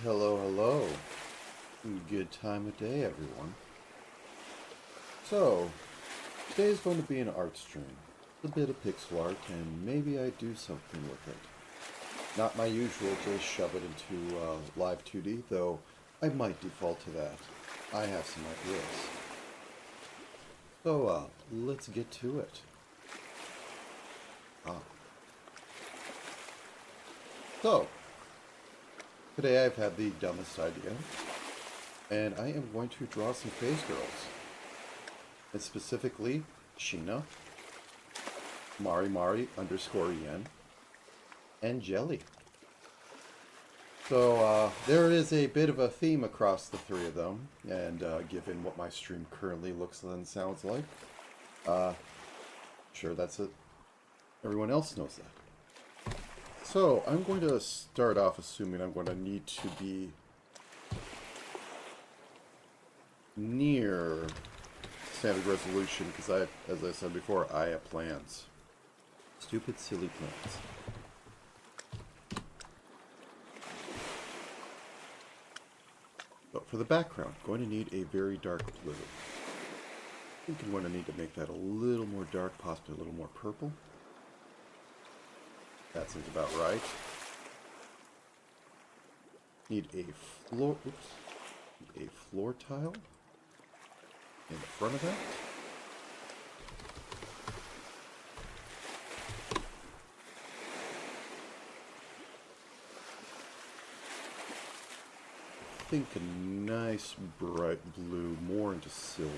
Hello, hello. Good time of day, everyone. So, today is going to be an art stream. A bit of pixel art, and maybe I do something with it. Not my usual, just shove it into live 2D, though I might default to that. I have some ideas. So, let's get to it. So, today I've had the dumbest idea, and I am going to draw some phase girls. And specifically, Sheena, Mari_Yen, and Jelly. So, there is a bit of a theme across the three of them, and given what my stream currently looks and sounds like, sure that's it. Everyone else knows that. So, I'm going to start off assuming I'm going to need to be near standard resolution because as I said before, I have plans. Stupid, silly plans. But for the background, I'm going to need a very dark blue. I think I'm going to need to make that a little more dark, possibly a little more purple. That seems about right. Need a floor tile in front of that. I think a nice bright blue, more into silver.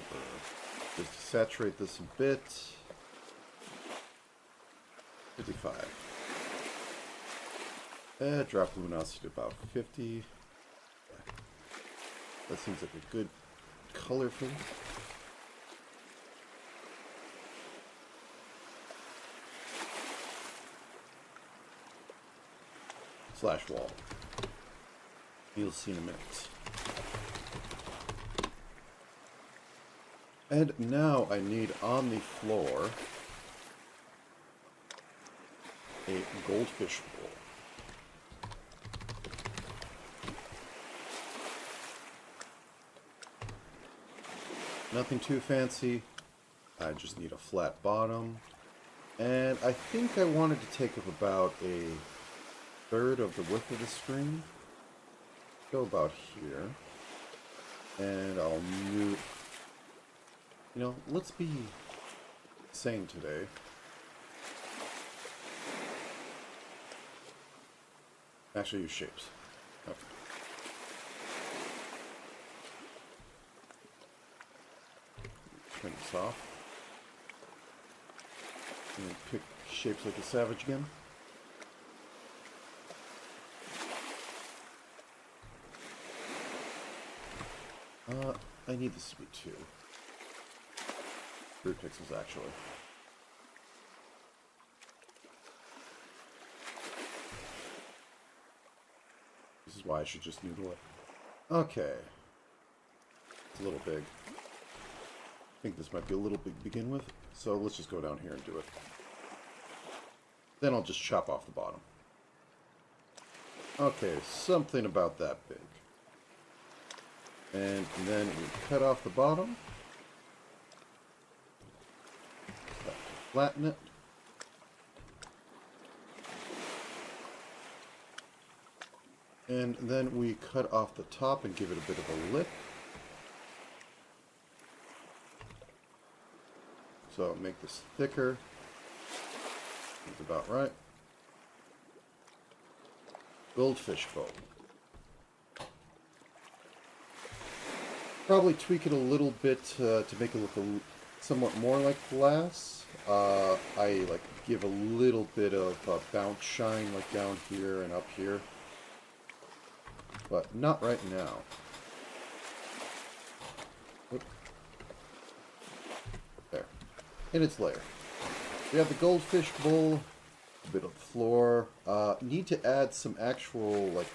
Just to saturate this a bit. 55. Drop luminosity to about 50. That seems like a good color for this. Slash wall. You'll see in a minute. And now I need on the floor a goldfish bowl. Nothing too fancy. I just need a flat bottom. And I think I wanted to take up about a third of the width of the screen. Go about here. And I'll move. You know, let's be sane today. Actually use shapes. Okay. Turn this off. And pick shapes like a savage again. I need this to be 2. 3 pixels actually. This is why I should just noodle it. Okay. It's a little big. I think this might be a little big to begin with, so let's just go down here and do it. Then I'll just chop off the bottom. Okay, something about that big. And then we cut off the bottom. Flatten it. And then we cut off the top and give it a bit of a lip. So make this thicker. That's about right. Goldfish bowl. Probably tweak it a little bit to make it look somewhat more like glass. I like give a little bit of bounce shine like down here and up here. But not right now. Oop. There. In its layer. We have the goldfish bowl, a bit of floor. Need to add some actual, like,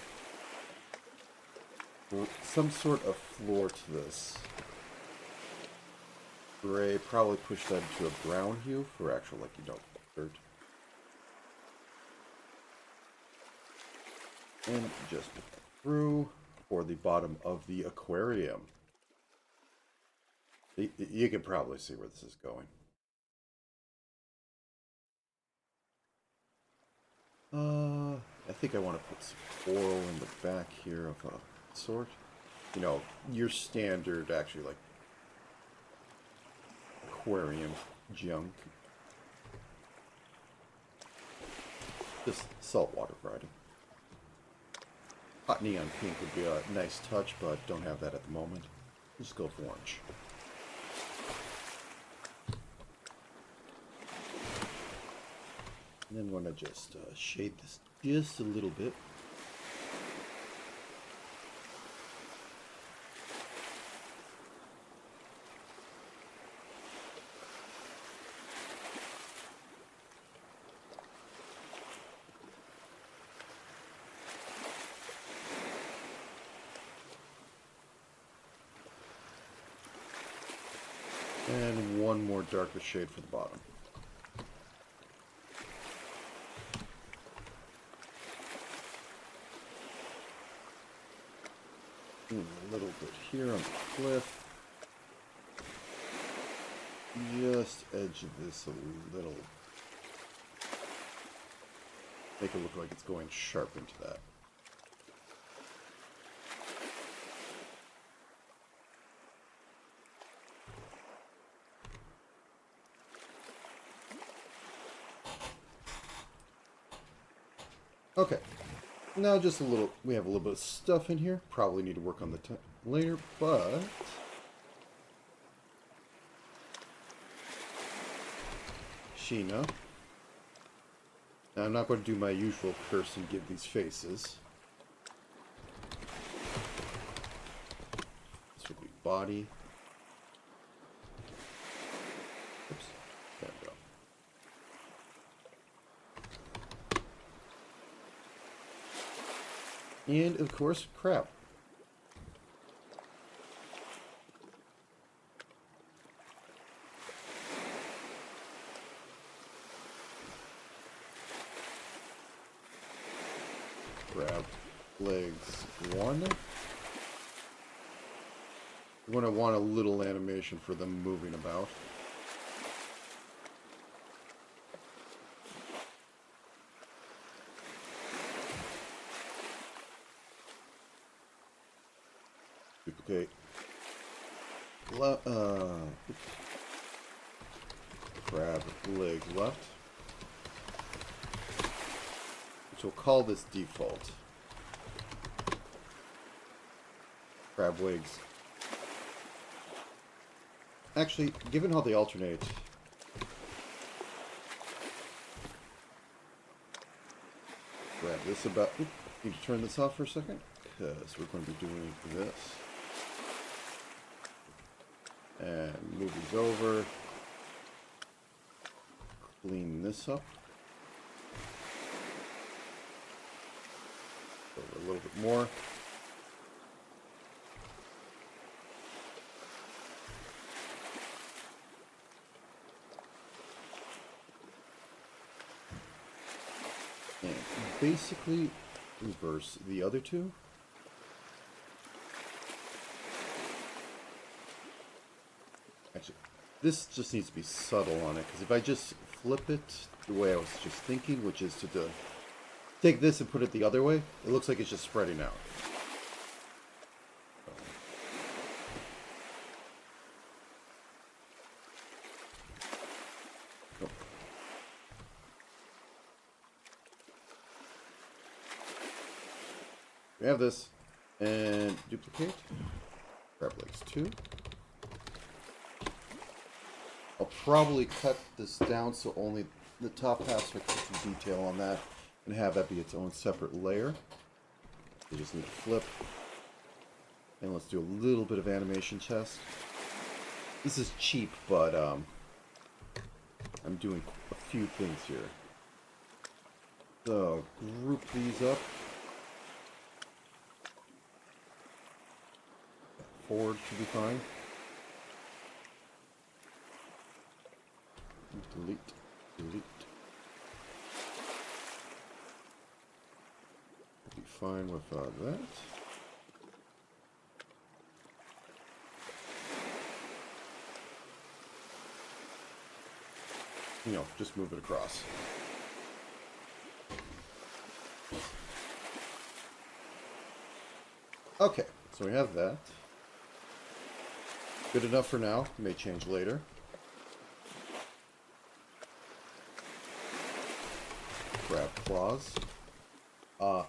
some sort of floor to this. Gray, probably push that into a brown hue for actual, like, dirt. And just through. for the bottom of the aquarium. You can probably see where this is going. I think I want to put some coral in the back here of a sort. You know, your standard, actually, like, aquarium junk. Just saltwater variety. Hot neon pink would be a nice touch, but don't have that at the moment. Just go for orange. And then I'm going to just shade this just a little bit. And one more darker shade for the bottom. A little bit here on the cliff. Just edge this a little. Make it look like it's going sharp into that. Okay, now just a little, we have a little bit of stuff in here. Probably need to work on the later, but Sheena. Now I'm not going to do my usual curse and give these faces. This will be body. Oops, there we go. And, of course, crab. Crab legs 1. You're going to want a little animation for them moving about. Duplicate. Crab leg left. Which we'll call this default. Crab legs. Actually, given how they alternate, grab this about. Oops, need to turn this off for a second because we're going to be doing this. And move these over. Clean this up. Over a little bit more. And basically reverse the other two. Actually, this just needs to be subtle on it, because if I just flip it the way I was just thinking, which is to take this and put it the other way, it looks like it's just spreading out. Oh. We have this, and duplicate, crab legs 2. I'll probably cut this down so only the top aspect gets some detail on that and have that be its own separate layer. You just need to flip. And let's do a little bit of animation chest. This is cheap, but I'm doing a few things here. So, group these up. Forward should be fine. Delete, delete. Be fine with that. you know, just move it across. Okay, so we have that. Good enough for now. May change later. Grab claws.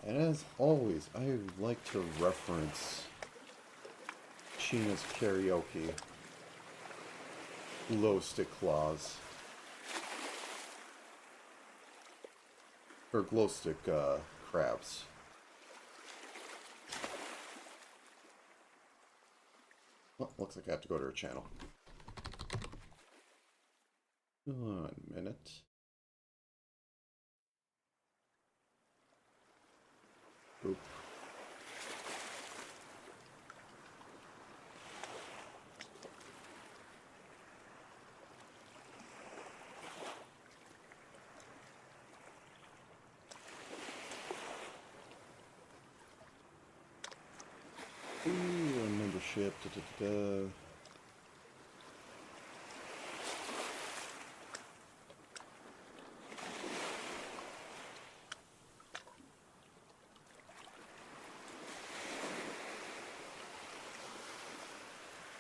And as always, I like to reference Sheena's Karaoke glow stick claws. Or glow stick crabs. Well, looks like I have to go to her channel. 1 minute. Oop. Ooh, a membership. Da, da, da, da.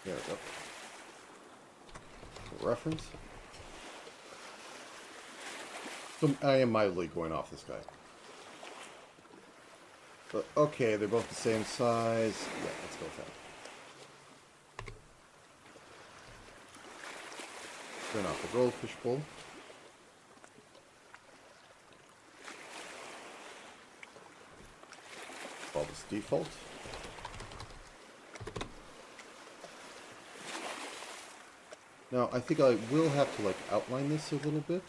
There we go. Reference. So I am mildly going off this guy. But okay, they're both the same size. Yeah, let's go with that. Turn off the goldfish bowl. Call this default. Now, I think I will have to, like, outline this a little bit.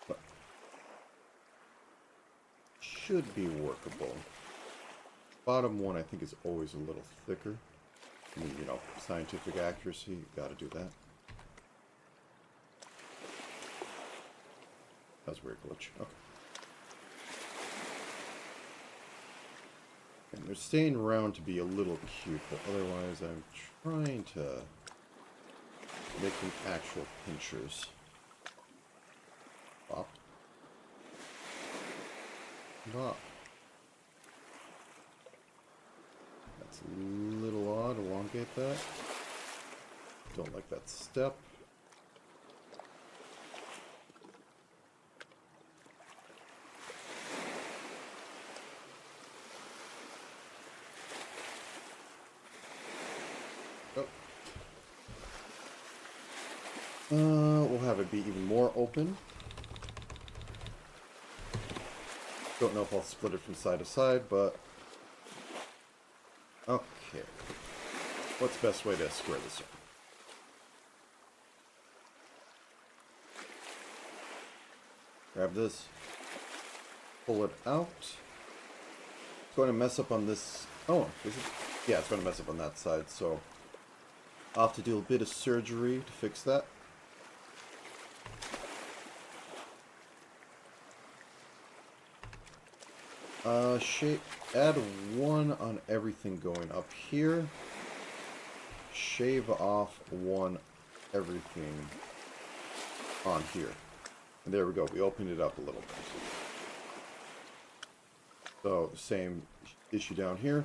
But should be workable. Bottom one, I think, is always a little thicker. I mean, you know, scientific accuracy, you gotta do that. That's a weird glitch. Okay. And they're staying around to be a little cute, but otherwise I'm trying to make them actual pinchers. Bop. Bop. That's a little odd. Elongate that. Don't like that step. We'll have it be even more open. Don't know if I'll split it from side to side, but okay. What's the best way to square this up? Grab this, pull it out. It's going to mess up on this. Oh, is it? Yeah, it's going to mess up on that side, so I'll have to do a bit of surgery to fix that. Add one on everything going up here. Shave off one everything on here. And there we go. We opened it up a little bit. So, same issue down here.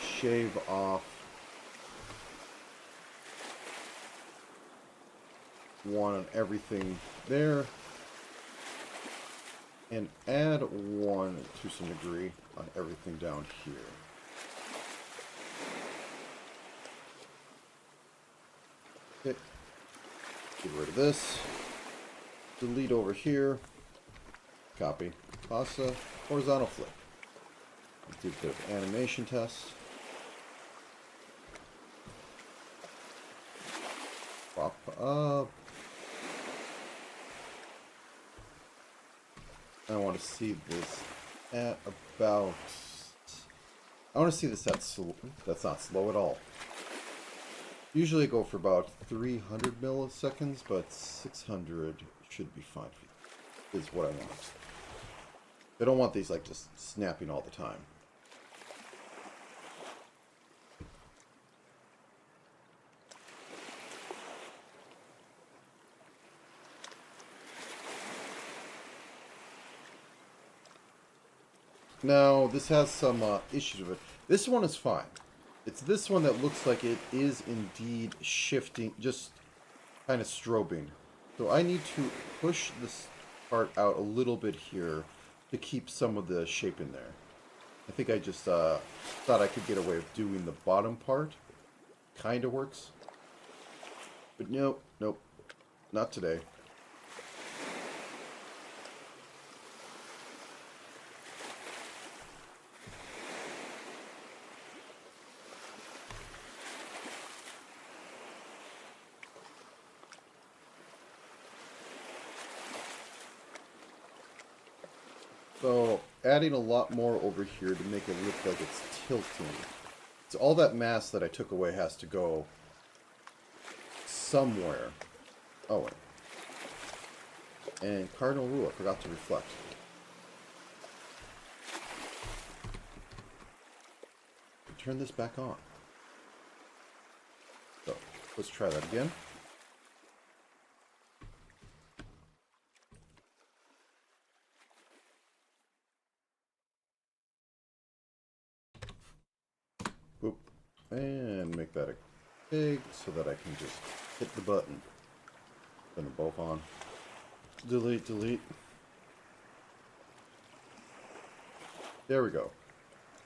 Shave off one on everything there. And add one to some degree on everything down here. Okay. Get rid of this. Delete over here. Copy. Pasta. Horizontal flip. Let's do a bit of animation test. Pop up. I want to see this at about... I want to see this at slow. That's not slow at all. Usually I go for about 300 milliseconds, but 600 should be fine. Is what I want. I don't want these like just snapping all the time. Now, this has some issues with it. This one is fine. It's this one that looks like it is indeed shifting, just kind of strobing. So I need to push this part out a little bit here to keep some of the shape in there. I think I just thought I could get away with doing the bottom part. Kind of works. But nope, nope, not today. So, adding a lot more over here to make it look like it's tilting. So all that mass that I took away has to go somewhere. Oh, wait. And cardinal rule, I forgot to reflect. Turn this back on. So, let's try that again. Boop. And make that a big so that I can just hit the button. Turn them both on. Delete, delete. There we go.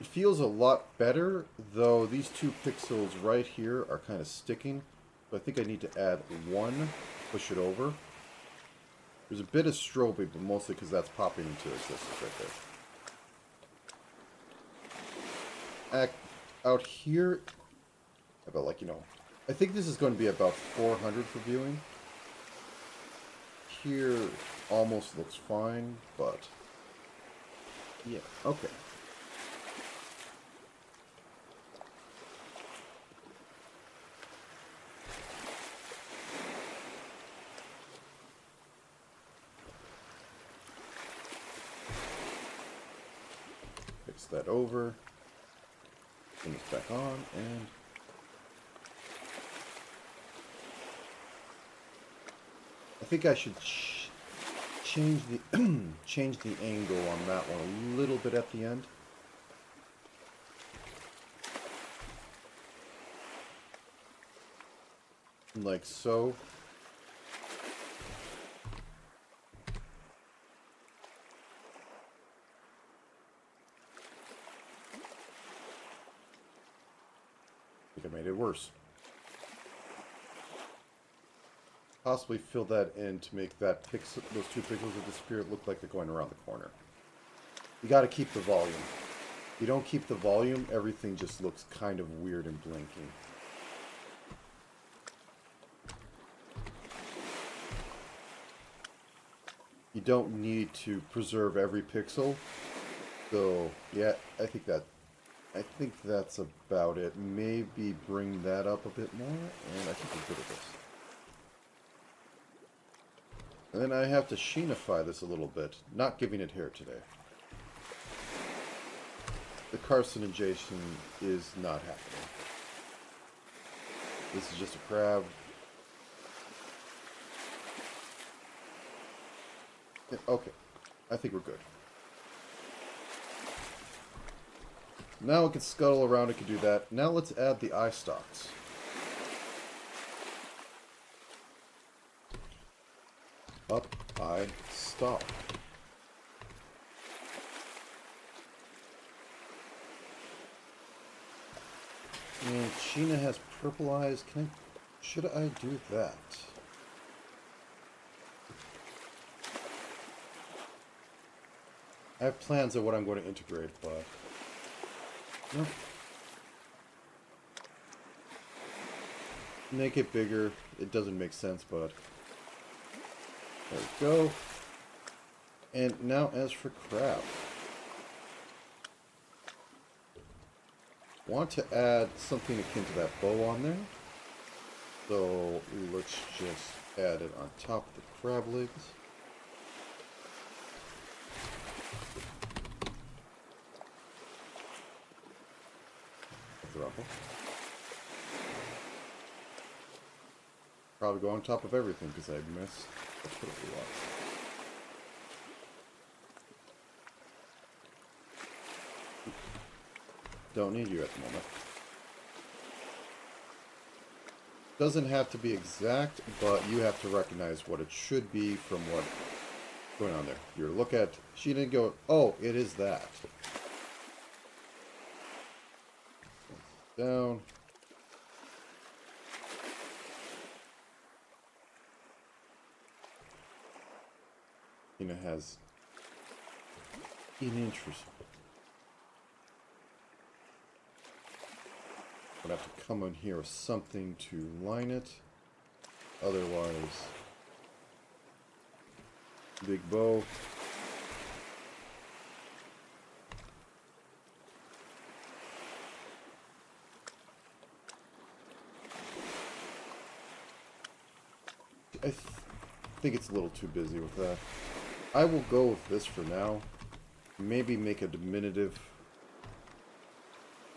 It feels a lot better, though these 2 pixels right here are kind of sticking. So I think I need to add 1, push it over. There's a bit of strobing, but mostly because that's popping into existence right there. Out here, about like, you know, I think this is going to be about 400 for viewing. Here almost looks fine, but yeah, okay. Fix that over. Turn this back on, and I think I should change the change the angle on that one a little bit at the end. Like so. I think I made it worse. Possibly fill that in to make that pixel, those 2 pixels of the spirit look like they're going around the corner. You got to keep the volume. If you don't keep the volume, everything just looks kind of weird and blinking. You don't need to preserve every pixel. So, yeah, I think that's about it. Maybe bring that up a bit more, and I think we're good at this. And then I have to sheenify this a little bit, not giving it hair today. The carcinization is not happening. This is just a crab. Yeah, okay, I think we're good. Now it can scuttle around, it can do that. Now let's add the eye stalks. Up, eye, stalk. And Sheena has purple eyes. Should I do that? I have plans of what I'm going to integrate, but no. Make it bigger. It doesn't make sense, but there we go. And now as for crab. Want to add something akin to that bow on there. So let's just add it on top of the crab legs. thruple. Probably go on top of everything because I missed the total lot. Don't need you at the moment. Doesn't have to be exact, but you have to recognize what it should be from what's going on there. You look at, she didn't go, oh, it is that. Down. It has an interest. I'd have to come in here with something to line it. Otherwise, big bow. I think it's a little too busy with that. I will go with this for now. Maybe make a diminutive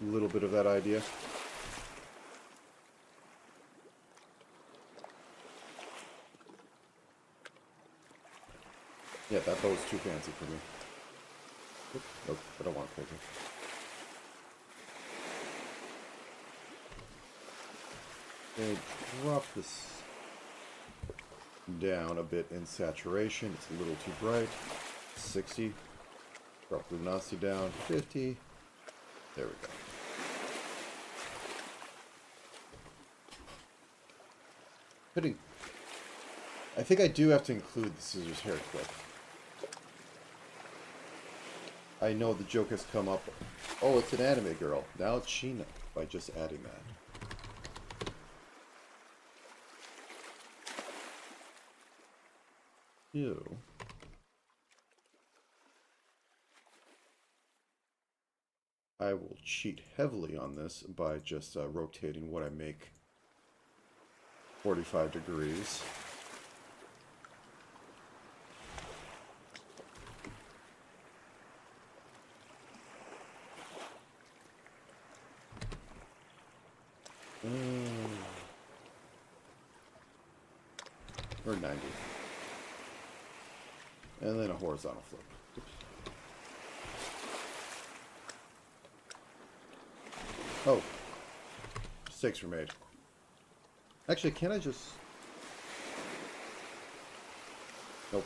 little bit of that idea. Yeah, that bow's too fancy for me. Oops, nope, I don't want to take it. Okay, drop this down a bit in saturation. It's a little too bright. 60. Drop luminosity down. 50. There we go. Putting. I think I do have to include the scissors hair clip. I know the joke has come up. Oh, it's an anime girl. Now it's Sheena by just adding that. Ew. I will cheat heavily on this by just rotating what I make 45 degrees. Or 90. And then a horizontal flip. Oops. Oh. Mistakes were made. Actually, can I just... Nope.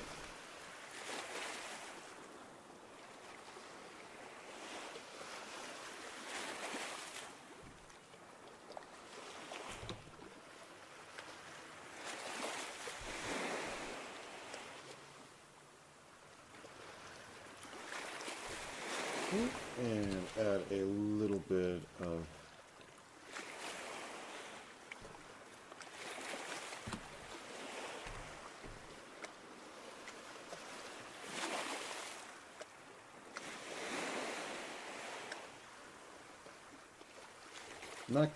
And add a little bit of not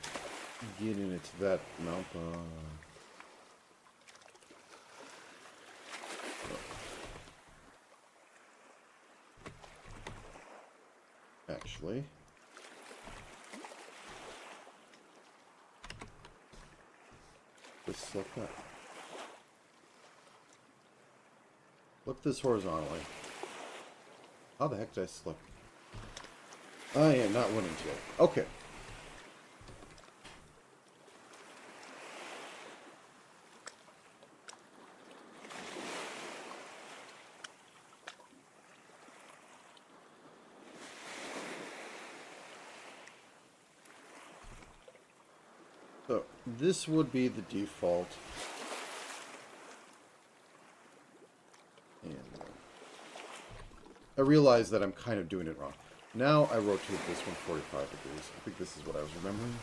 getting it to that amount, actually, just like that. Flip this horizontally. How the heck did I slip? I am not winning today. Okay. So this would be the default. And I realize that I'm kind of doing it wrong. Now I rotate this one 45 degrees. I think this is what I was remembering.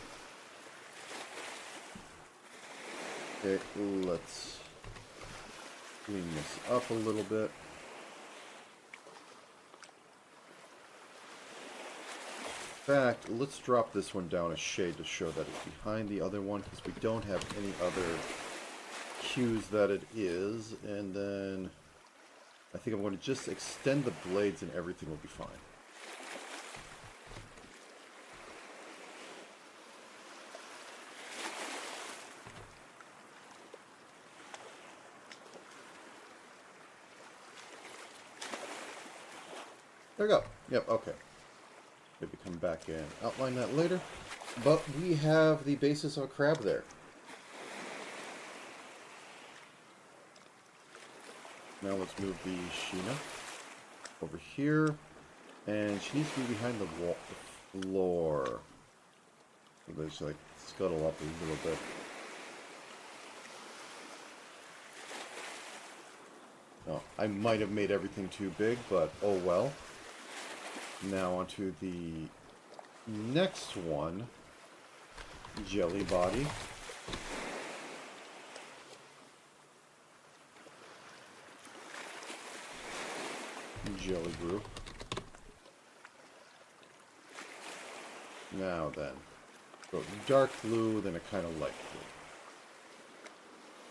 Okay, let's clean this up a little bit. In fact, let's drop this one down a shade to show that it's behind the other one, because we don't have any other cues that it is. And then I think I'm going to just extend the blades and everything will be fine. There we go. Yep, okay. Maybe come back and outline that later. But we have the basis of a crab there. Now let's move the Sheena over here. And she needs to be behind the wall, the floor. So they just like scuttle up a little bit. Oh, I might have made everything too big, but oh well. Now onto the next one. Jelly body. Jelly group. Now then. Go dark blue, then a kind of light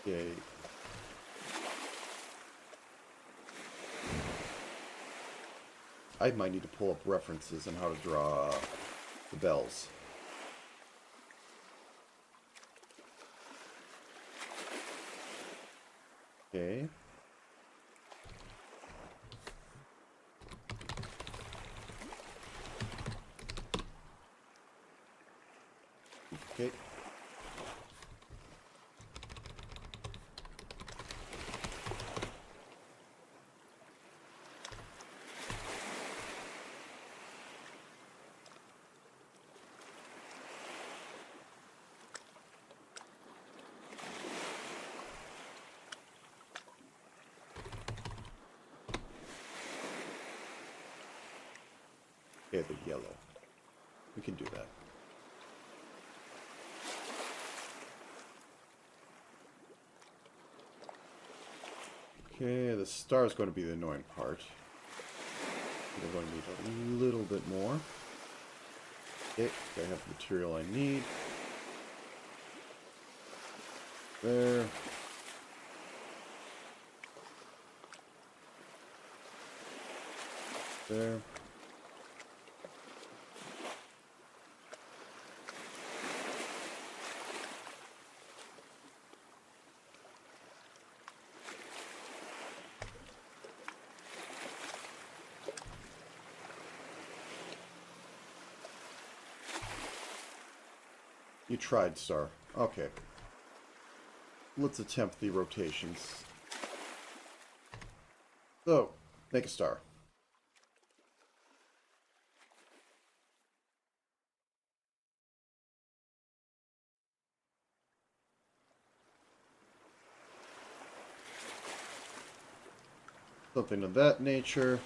blue. Okay. I might need to pull up references on how to draw the bells. Okay. Okay. Okay, the yellow. We can do that. Okay, the star is going to be the annoying part. We're going to need a little bit more. Okay, I have the material I need. There. There. You tried, Star. Okay. Let's attempt the rotations. So, make a star. Something of that nature.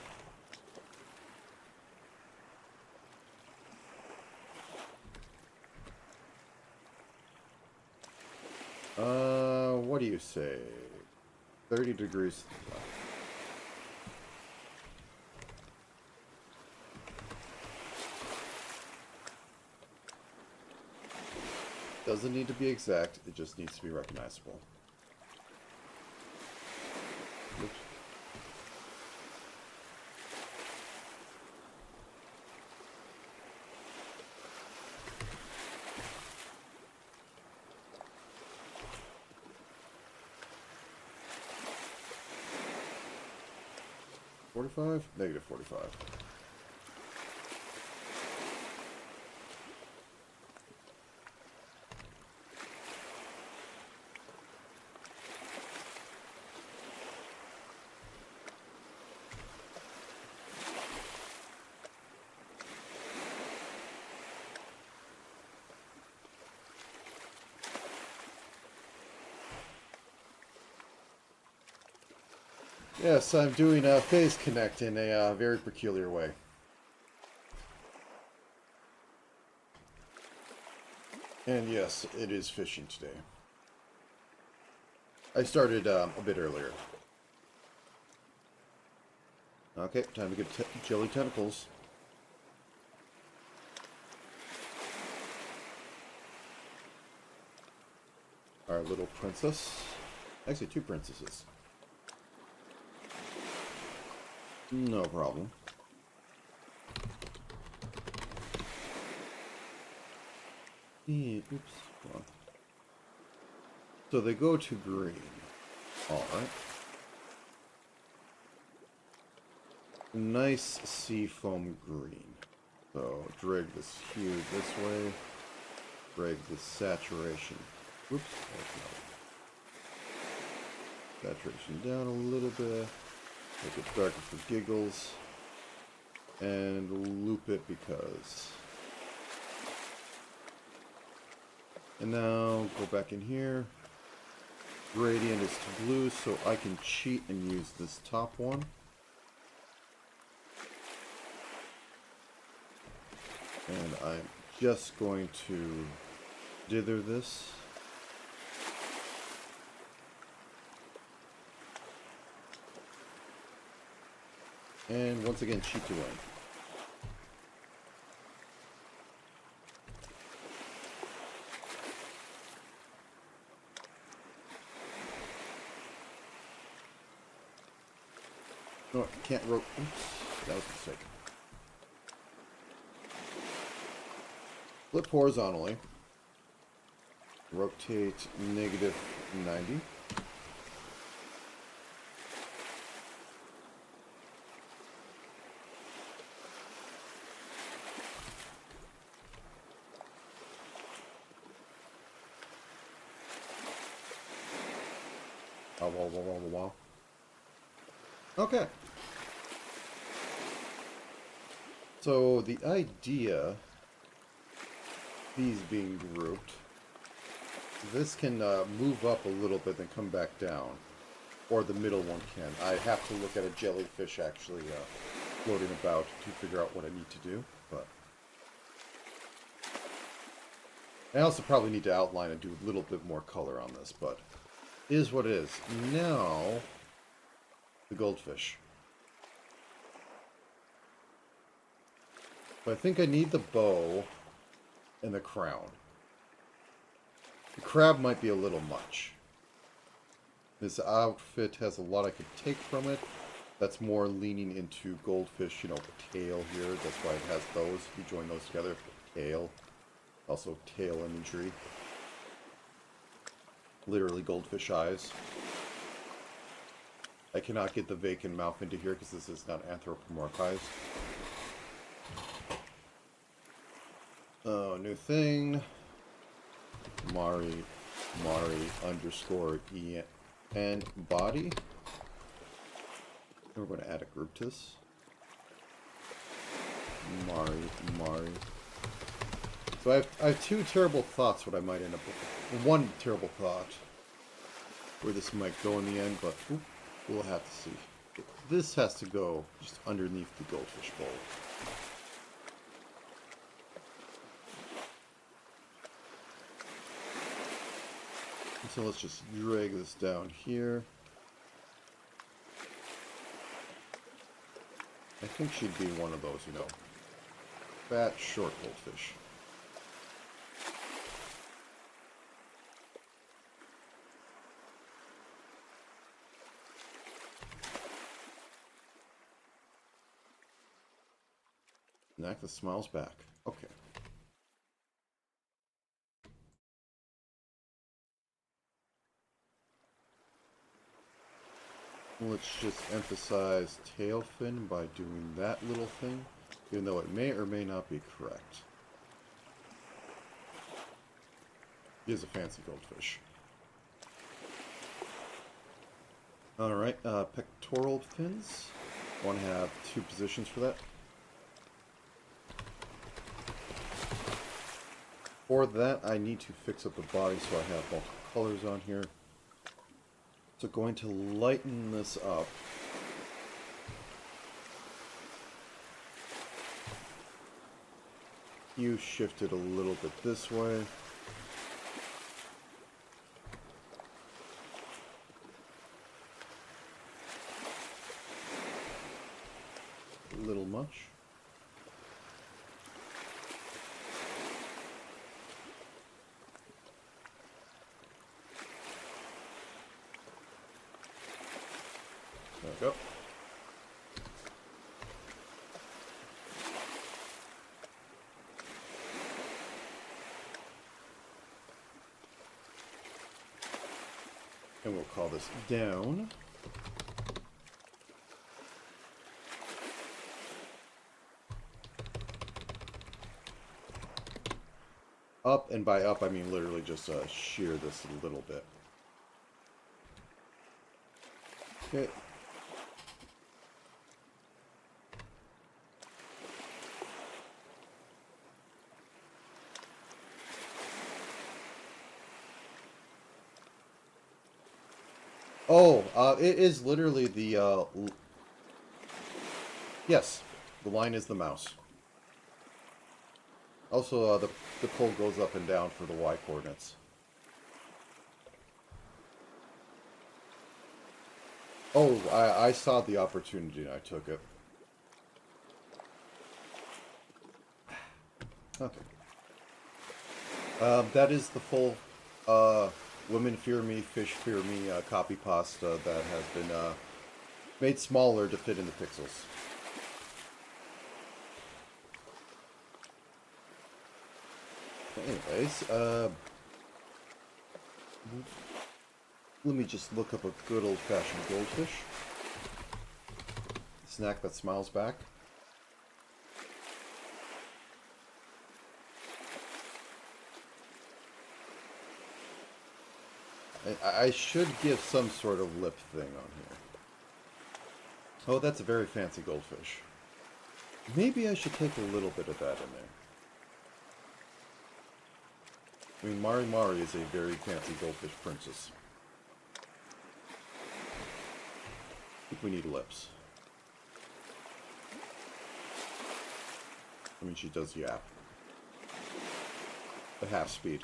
What do you say? 30 degrees left. Doesn't need to be exact, it just needs to be recognizable. Oops. -45? -45. Yes, I'm doing a phase connect in a very peculiar way. And yes, it is fishing today. I started a bit earlier. Okay, time to get jelly tentacles. Our little princess. Actually, two princesses. No problem. Yeah, oops. Come on. So they go to green. Alright. nice seafoam green. So drag this hue this way. Drag the saturation. Oops. Saturation down a little bit. Make it darker for giggles. And loop it because. And now go back in here. Gradient is to blue, so I can cheat and use this top one. And I'm just going to dither this. And once again, cheat to win. No, I can't rotate. Oops, that was a mistake. Flip horizontally. Rotate negative 90. Wow. Okay. So the idea, these being grouped, this can move up a little bit and come back down. Or the middle one can. I have to look at a jellyfish actually floating about to figure out what I need to do. But I also probably need to outline and do a little bit more color on this, but it is what it is. Now, the goldfish. But I think I need the bow and the crown. The crab might be a little much. This outfit has a lot I could take from it. That's more leaning into goldfish, you know, tail here. That's why it has those. You join those together. Tail. Also tail imagery. Literally goldfish eyes. I cannot get the vacant mouth into here because this is not anthropomorphized. Oh, new thing. Mari underscore en body. We're going to add a group to this. Mari. So I have two terrible thoughts what I might end up with. One terrible thought where this might go in the end, but we'll have to see. This has to go just underneath the goldfish bowl. So let's just drag this down here. I think she'd be one of those, you know, fat, short goldfish. Necklace smiles back. Okay. Let's just emphasize tail fin by doing that little thing, even though it may or may not be correct. He is a fancy goldfish. Alright, pectoral fins. Want to have two positions for that. For that, I need to fix up the body so I have multiple colors on here. So going to lighten this up. Hue shifted a little bit this way. A little much. There we go. And we'll call this down. up, and by up I mean literally just shear this a little bit. Okay. Oh, it is literally the, yes, the line is the mouse. Also, the pole goes up and down for the Y coordinates. Oh, I saw the opportunity and I took it. Okay. That is the full, Women Fear Me, Fish Fear Me copy pasta that has been made smaller to fit in the pixels. Anyways, let me just look up a good old-fashioned goldfish. Snack that smiles back. I should give some sort of lip thing on here. Oh, that's a very fancy goldfish. Maybe I should take a little bit of that in there. I mean, Mari Mari is a very fancy goldfish princess. I think we need lips. I mean, she does yap. At half speed.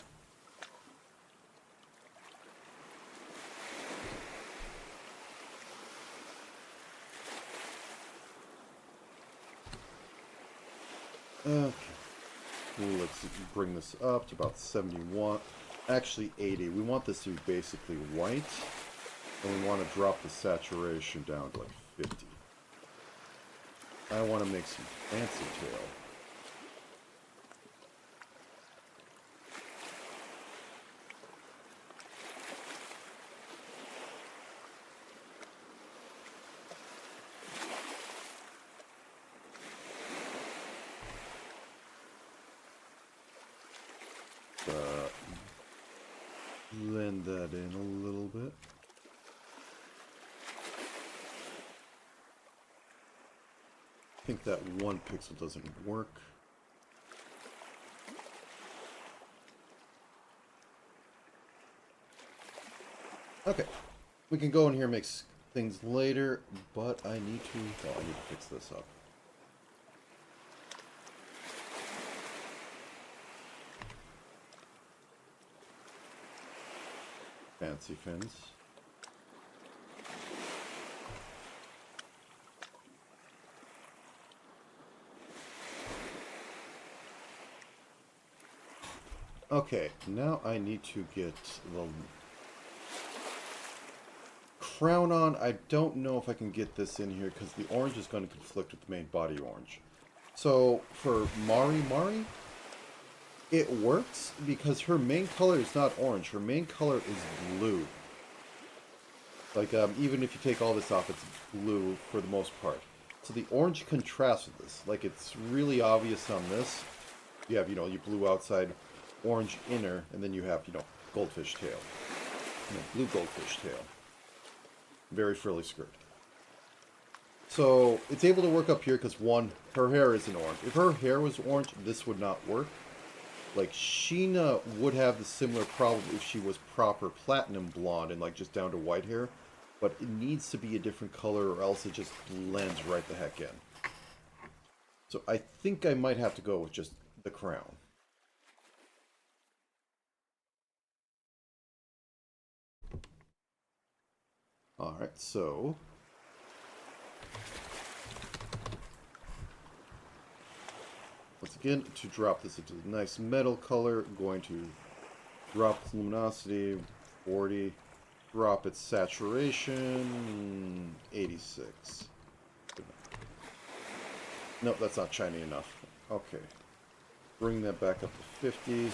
Okay. Let's bring this up to about 71. Actually, 80. We want this to be basically white. And we want to drop the saturation down to like 50. I want to make some fancy tail. Blend that in a little bit. I think that one pixel doesn't work. Okay, we can go in here and make things later, but I need to fix this up. Fancy fins. Okay, now I need to get the crown on. I don't know if I can get this in here because the orange is going to conflict with the main body orange. So for Mari Mari, it works because her main color is not orange. Her main color is blue. Like, even if you take all this off, it's blue for the most part. So the orange contrasts with this. Like, it's really obvious on this. You have, your blue outside, orange inner, and then you have, goldfish tail. Blue goldfish tail. Very frilly skirt. So, it's able to work up here because, one, her hair isn't orange. If her hair was orange, this would not work. Like, Sheena would have the similar problem if she was proper platinum blonde and, like, just down to white hair. But it needs to be a different color or else it just blends right the heck in. So I think I might have to go with just the crown. Alright, so... once again, to drop this into a nice metal color, I'm going to drop its luminosity, 40, drop its saturation, 86. Nope, that's not shiny enough. Okay. Bring that back up to 50.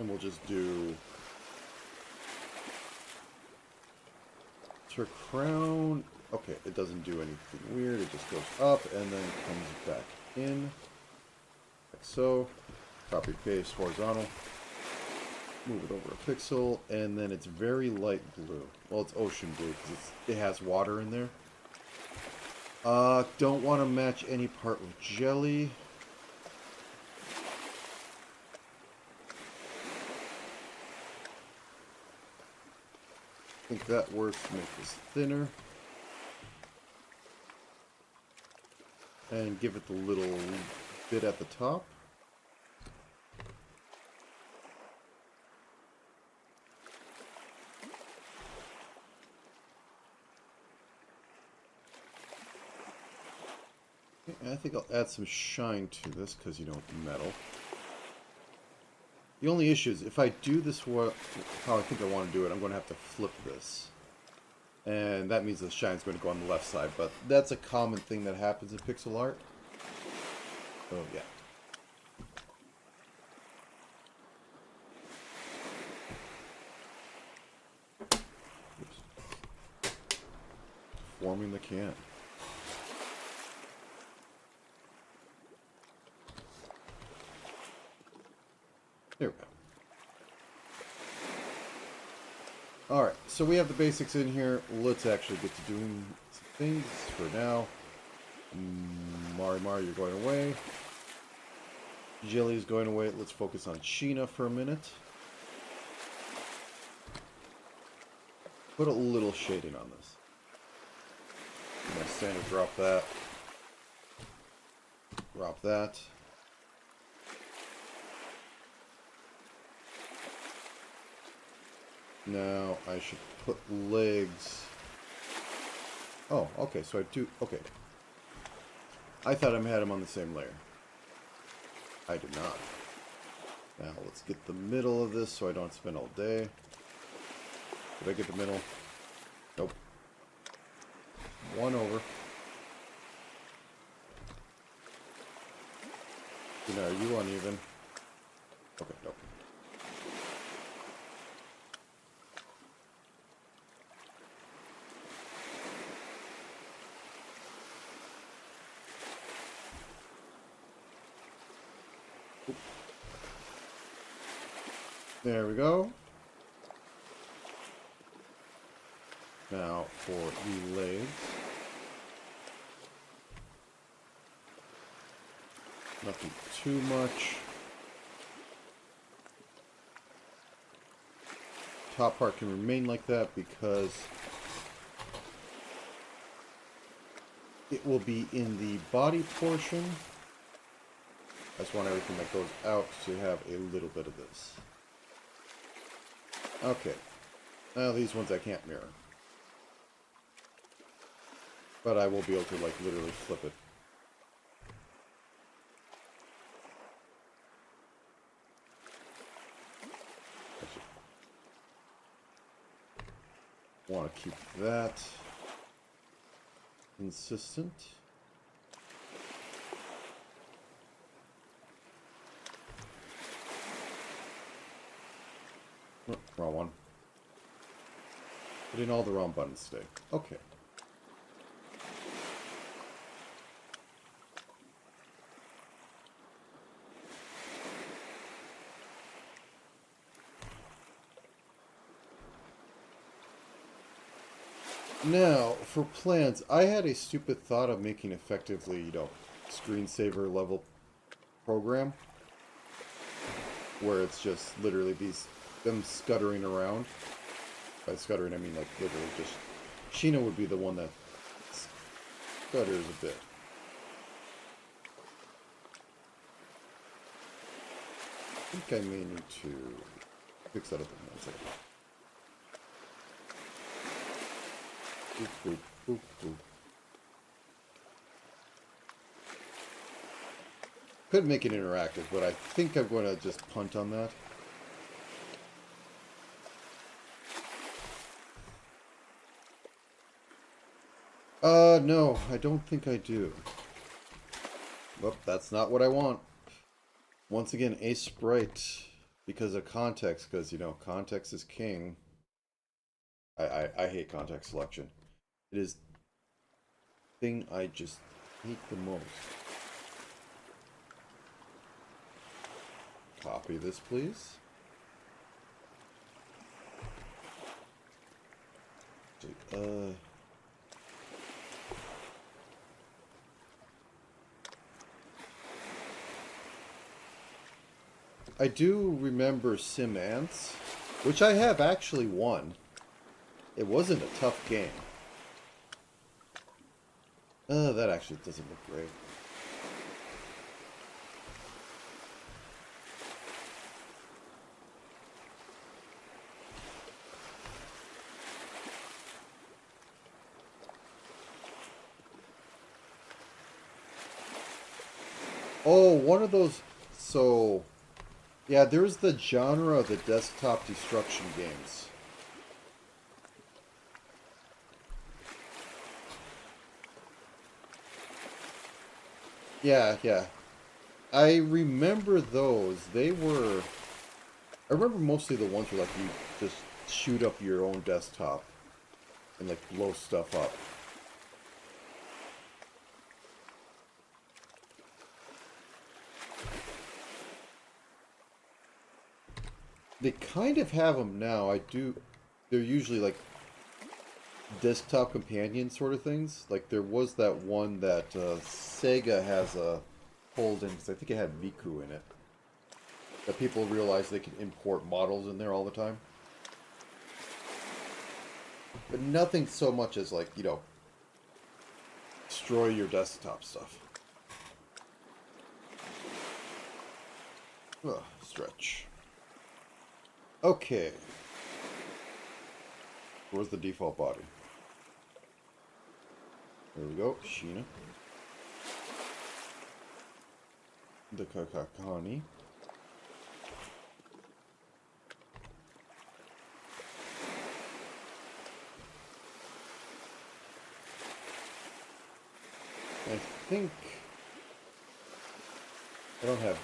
And we'll just do her crown. Okay, it doesn't do anything weird. It just goes up and then comes back in. Like so. Copy paste horizontal. Move it over a pixel, and then it's very light blue. Well, it's ocean blue because it has water in there. Don't want to match any part with jelly. I think that works to make this thinner. And give it the little bit at the top. And I think I'll add some shine to this because, you know, metal. The only issue is if I do this how I think I want to do it, I'm going to have to flip this. And that means the shine's going to go on the left side. But that's a common thing that happens in pixel art. Oh, yeah. Oops. Forming the can. There we go. Alright, so we have the basics in here. Let's actually get to doing some things for now. Mari, you're going away. Jelly's going away. Let's focus on Sheena for a minute. Put a little shading on this. My standard, drop that. Drop that. Now I should put legs. Oh, okay, so I do. Okay. I thought I had them on the same layer. I did not. Now let's get the middle of this so I don't spend all day. Did I get the middle? Nope. One over. You know, are you uneven? Okay, nope. There we go. Now for the legs. Nothing too much. Top part can remain like that because it will be in the body portion. I just want everything that goes out to have a little bit of this. Okay. Now these ones I can't mirror. But I will be able to, like, literally flip it. Want to keep that consistent. Oh, wrong one. Putting all the wrong buttons today. Okay. Now, for plans, I had a stupid thought of making effectively, you know, screensaver level program. Where it's just literally them scuttering around. By scuttering, I mean like literally just... Sheena would be the one that scutters a bit. I think I may need to fix that up in 1 second. Boop, boop, boop, boop. Could make it interactive, but I think I'm going to just punt on that. No, I don't think I do. Well, that's not what I want. Once again, a sprite. because of context, because you know context is king. I hate context selection. It is the thing I just hate the most. Copy this, please. I do remember Sim Ants, which I have actually won. It wasn't a tough game. That actually doesn't look great. Oh, one of those. So, yeah, there's the genre of the desktop destruction games. Yeah, yeah. I remember those. They were. I remember mostly the ones where, like, you just shoot up your own desktop and, like, blow stuff up. They kind of have them now. I do. They're usually, like, desktop companion sort of things. Like, there was that one that Sega has a hold in, because I think it had Miku in it. That people realized they could import models in there all the time. But nothing so much as, like, you know, destroy your desktop stuff. Ugh, stretch. Okay. Where's the default body? There we go, Sheena. The Kakakani. I think I don't have.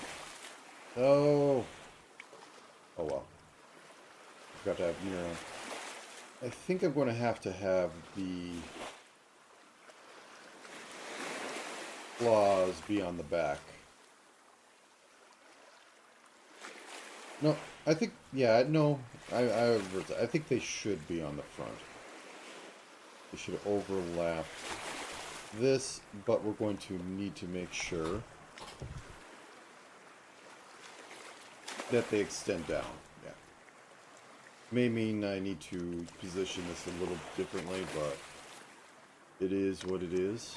Oh. Oh well. Forgot to have Neuron. I think I'm going to have the claws be on the back. No, I think, yeah, no, I think they should be on the front. They should overlap this, but we're going to need to make sure that they extend down. Yeah. May mean I need to position this a little differently, but it is what it is.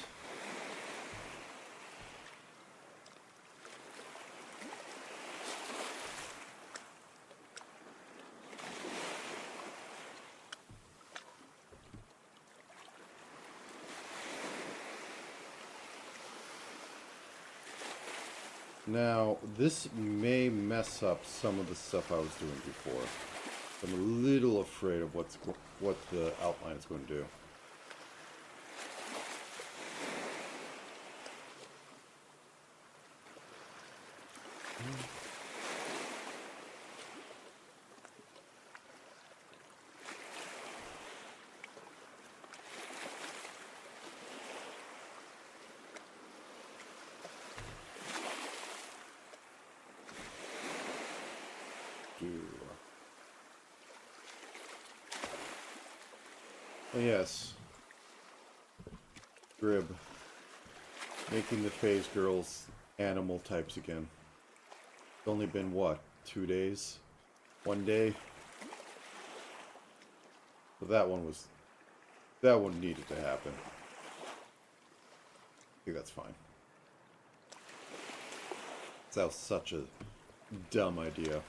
Now, this may mess up some of the stuff I was doing before. I'm a little afraid of what the outline is going to do. Oh, yes. Grib. Making the phase girls animal types again. It's only been, what, 2 days? 1 day? But that one needed to happen. I think that's fine. That was such a dumb idea.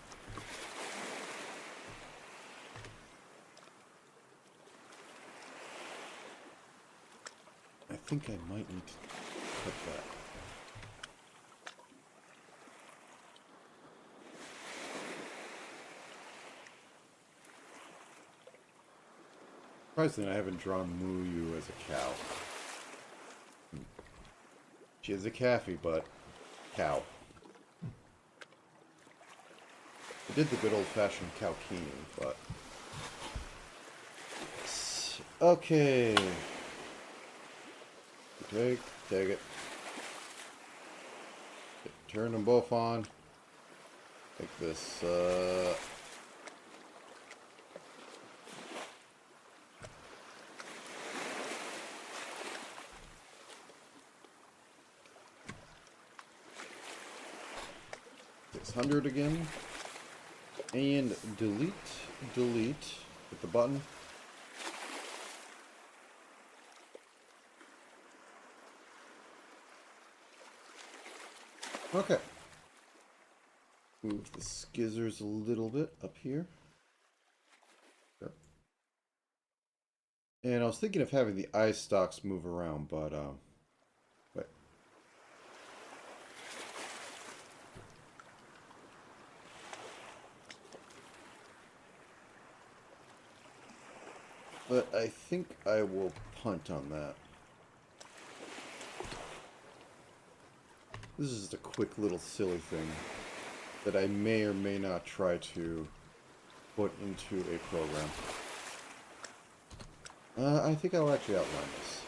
I think I might need to cut that. Surprisingly, I haven't drawn Muyu as a cow. She is a calfie, but cow. did the good old-fashioned cow keening, but... Okay. Take it. Turn them both on. Take this, $600 again. And delete. Hit the button. Okay. Move the skizzers a little bit up here. There. And I was thinking of having the eye stalks move around, but wait. But I think I will punt on that. This is just a quick little silly thing that I may or may not try to put into a program. I think I'll actually outline this.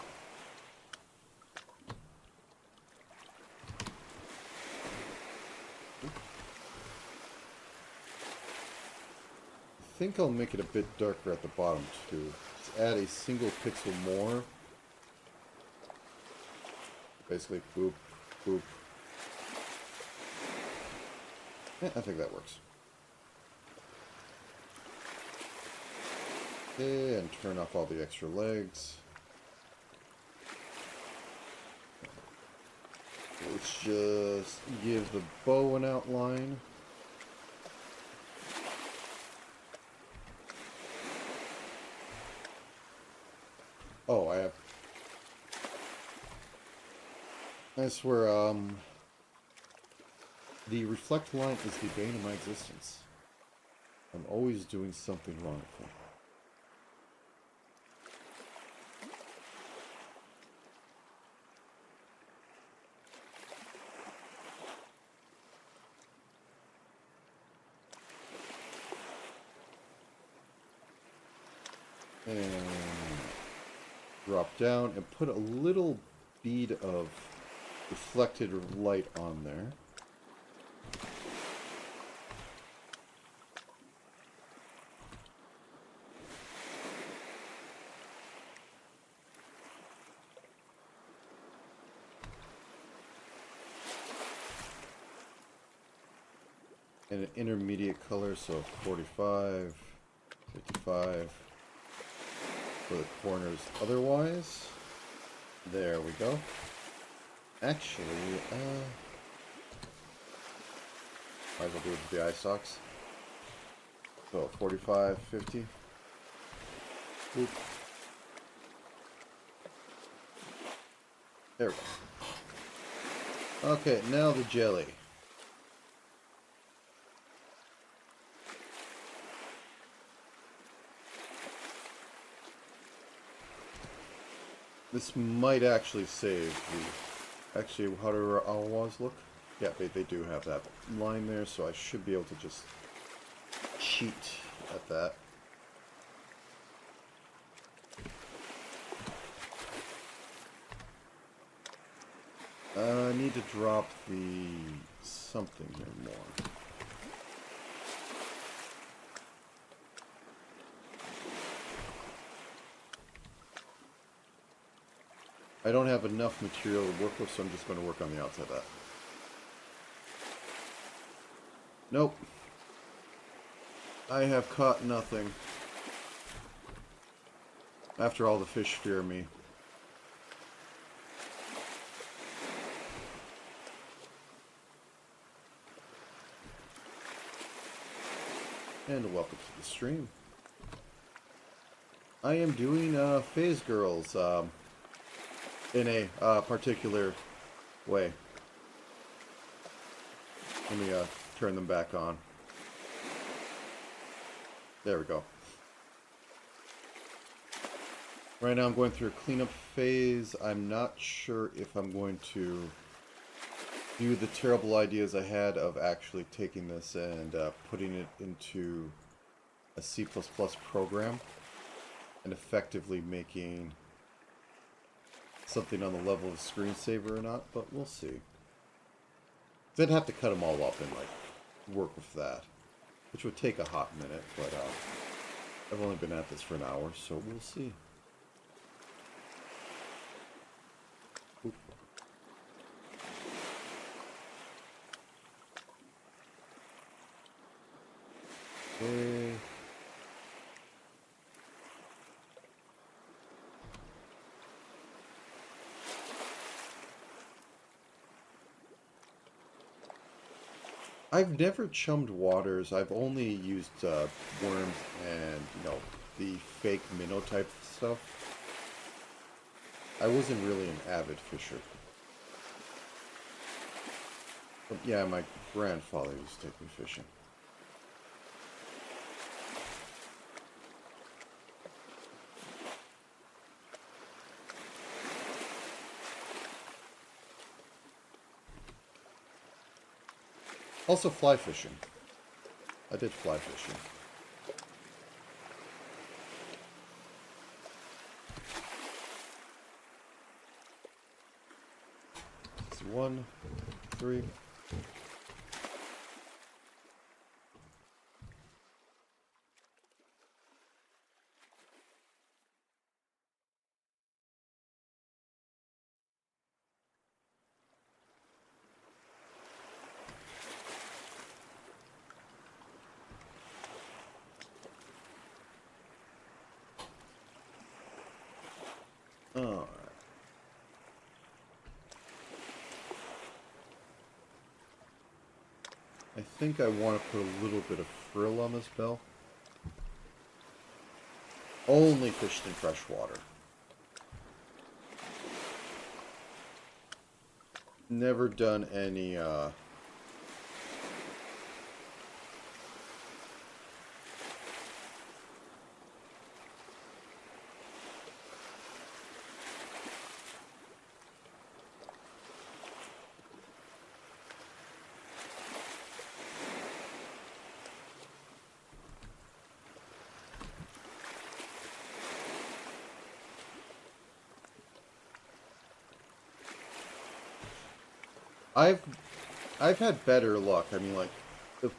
I think I'll make it a bit darker at the bottom too. Just add a single pixel more. Basically, boop, boop. Yeah, I think that works. Okay, and turn off all the extra legs. Let's just give the bow an outline. Oh, I swear, the reflect line is the bane of my existence. I'm always doing something wrong with it. And drop down and put a little bead of reflected light on there. And an intermediate color, so 45, 55 for the corners otherwise. There we go. Actually, might as well do it with the eye socks. So 45, 50. Oop. There we go. Okay, now the jelly. This might actually save the... Actually, how do our awas look? Yeah, they do have that line there, so I should be able to just cheat at that. I need to drop the something here more. I don't have enough material to work with, so I'm just going to work on the outside of that. Nope. I have caught nothing. After all, the fish fear me. And welcome to the stream. I am doing Phase Girls in a particular way. Let me turn them back on. There we go. Right now I'm going through a cleanup phase. I'm not sure if I'm going to do the terrible ideas I had of actually taking this and putting it into a C++ program and effectively making something on the level of screensaver or not, but we'll see. Then have to cut them all up and like work with that, which would take a hot minute, but I've only been at this for an hour, so we'll see. Oop. Okay. I've never chummed waters. I've only used worms and, the fake minnow type stuff. I wasn't really an avid fisher. But yeah, my grandfather used to take me fishing. Also fly fishing. I did fly fishing. It's 1, 3. Alright. I think I want to put a little bit of frill on this bell. Only fished in fresh water. Never done any, I've had better luck. I mean, like, the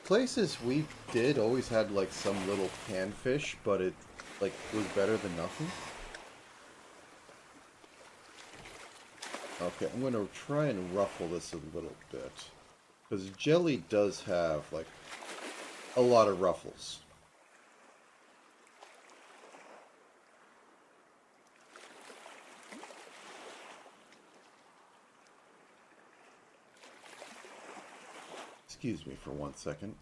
places we did always had, like, some little panfish, but it, like, was better than nothing. Okay, I'm going to try and ruffle this a little bit. Because jelly does have, like, a lot of ruffles. Excuse me for 1 second.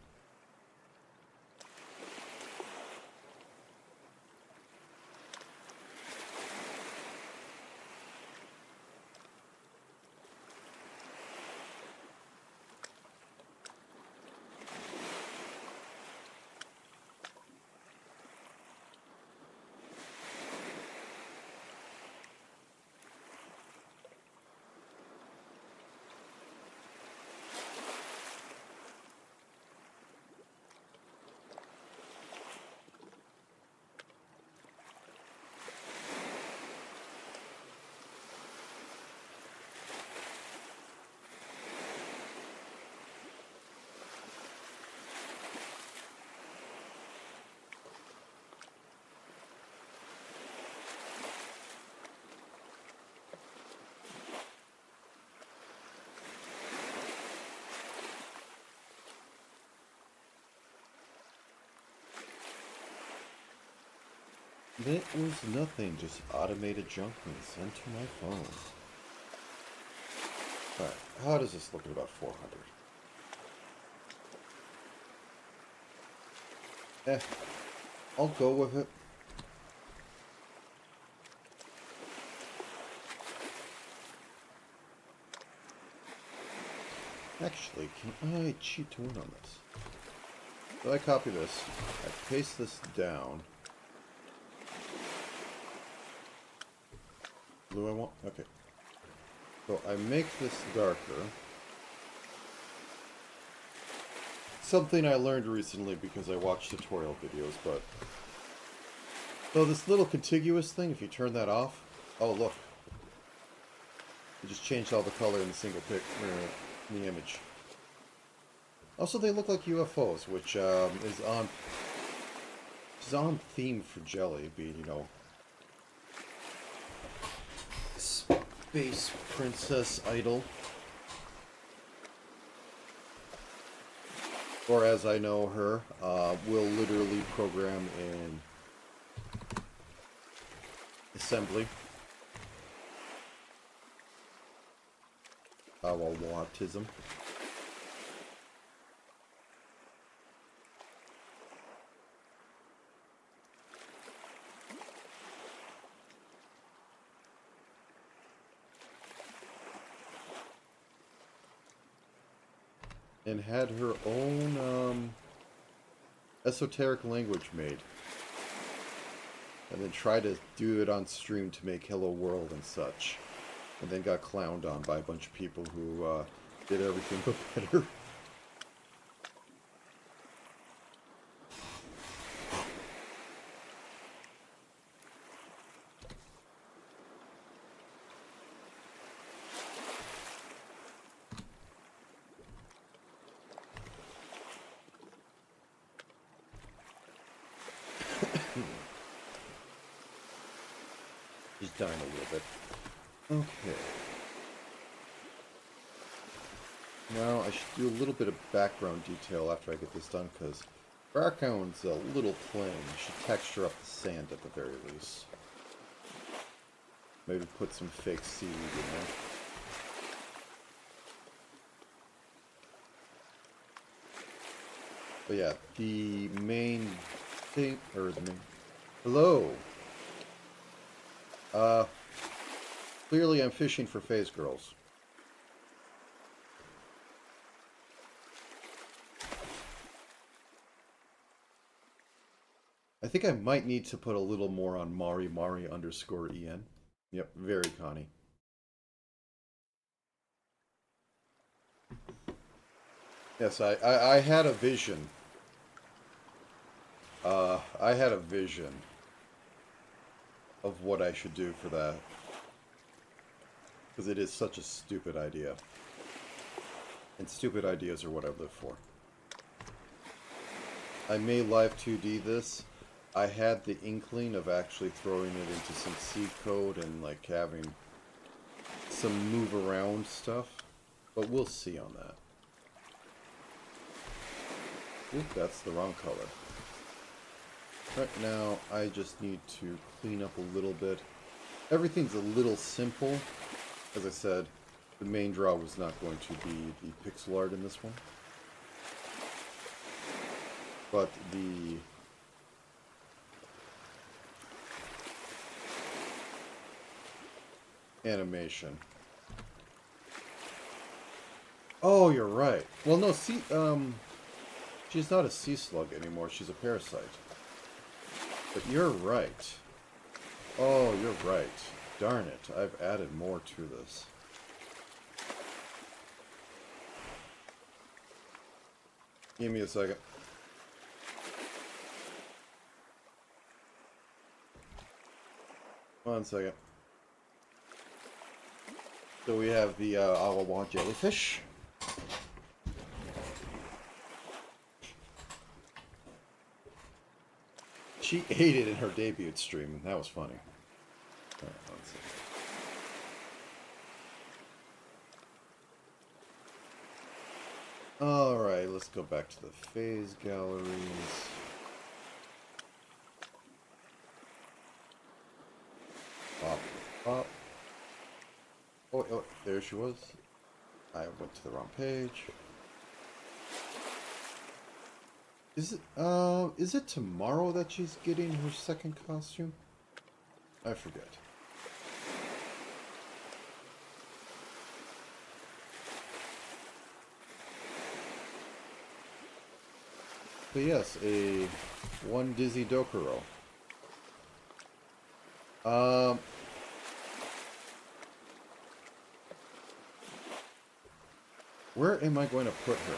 That was nothing, just automated junk being sent to my phone. Alright, how does this look at about 400? I'll go with it. Actually, can I cheat to win on this? So I copy this, I paste this down. Blue I want? Okay. So I make this darker. something I learned recently because I watched tutorial videos, but... So this little contiguous thing, if you turn that off... Oh, look. It just changed all the color in the single pic, in the image. Also, they look like UFOs, which is on theme for Jelly, being, you know, space princess idol. Or as I know her, will literally program in assembly. Autism. And had her own esoteric language made. And then tried to do it on stream to make Hello World and such. And then got clowned on by a bunch of people who did everything but better. She's dying a little bit. Okay. Now I should do a little bit of background detail after I get this done, because background's a little plain. I should texture up the sand at the very least. Maybe put some fake seaweed in there. But yeah, the main thing, or the main... Hello! Clearly I'm fishing for phase girls. I think I might need to put a little more on Mari _en. Yep, very Connie. Yes, I had a vision. I had a vision of what I should do for that. Because it is such a stupid idea. And stupid ideas are what I live for. I may live 2D this. I had the inkling of actually throwing it into some seed code and like having some move around stuff. But we'll see on that. Oop, that's the wrong color. Right now, I just need to clean up a little bit. Everything's a little simple. As I said, the main draw was not going to be the pixel art in this one. But the animation. Oh, you're right. Well, no, see, she's not a sea slug anymore. She's a parasite. But you're right. Oh, you're right. Darn it. I've added more to this. Give me a second. One second. So we have the Awawa jellyfish. She ate it in her debut stream, and that was funny. Alright, let's see. Alright, let's go back to the phase galleries. Pop, pop. Oh, there she was. I went to the wrong page. Is it tomorrow that she's getting her second costume? I forget. But yes, a one Dizzy Dokuro. Where am I going to put her?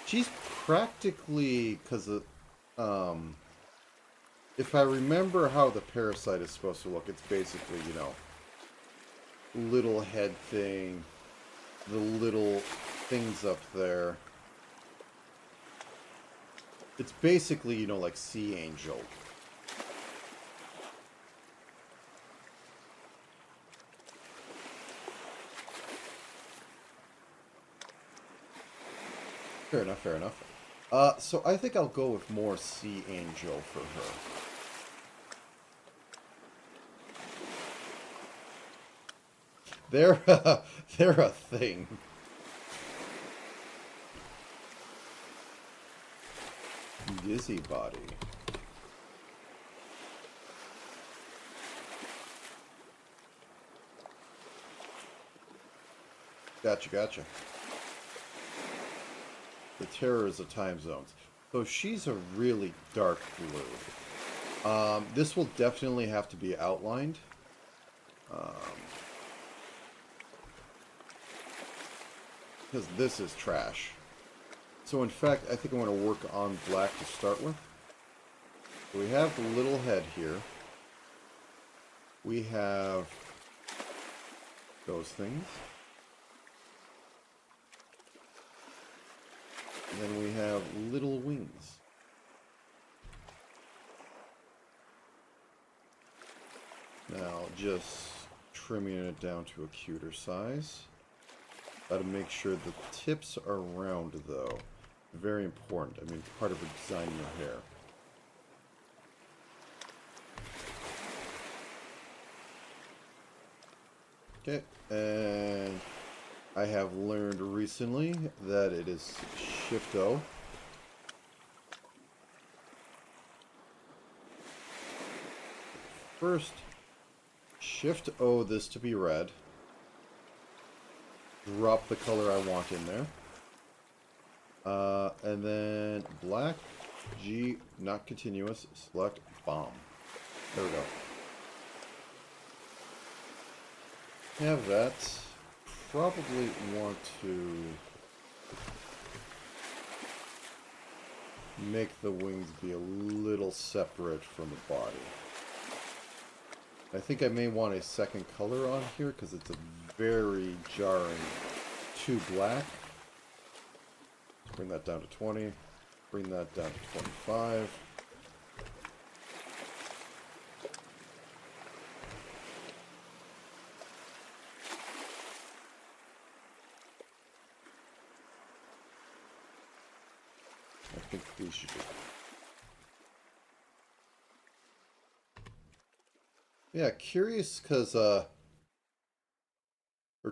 She's practically, because if I remember how the parasite is supposed to look, it's basically, you know, little head thing, the little things up there. It's basically, you know, like sea angel. Fair enough, fair enough. So I think I'll go with more sea angel for her. They're a thing. Dizzy body. Gotcha, gotcha. The terrors of time zones. So she's a really dark blue. This will definitely have to be outlined. Because this is trash. So in fact, I think I want to work on black to start with. So we have the little head here. We have those things. And then we have little wings. Now, just trimming it down to a cuter size. Got to make sure the tips are round, though. Very important. I mean, part of designing your hair. Okay, and I have learned recently that it is Shift-O. First, Shift-O this to be red. Drop the color I want in there. And then black, G, not continuous, select bomb. There we go. Have that. Probably want to make the wings be a little separate from the body. I think I may want a second color on here because it's a very jarring too black. Let's bring that down to 20. Bring that down to 25. I think we should just... Yeah, curious because her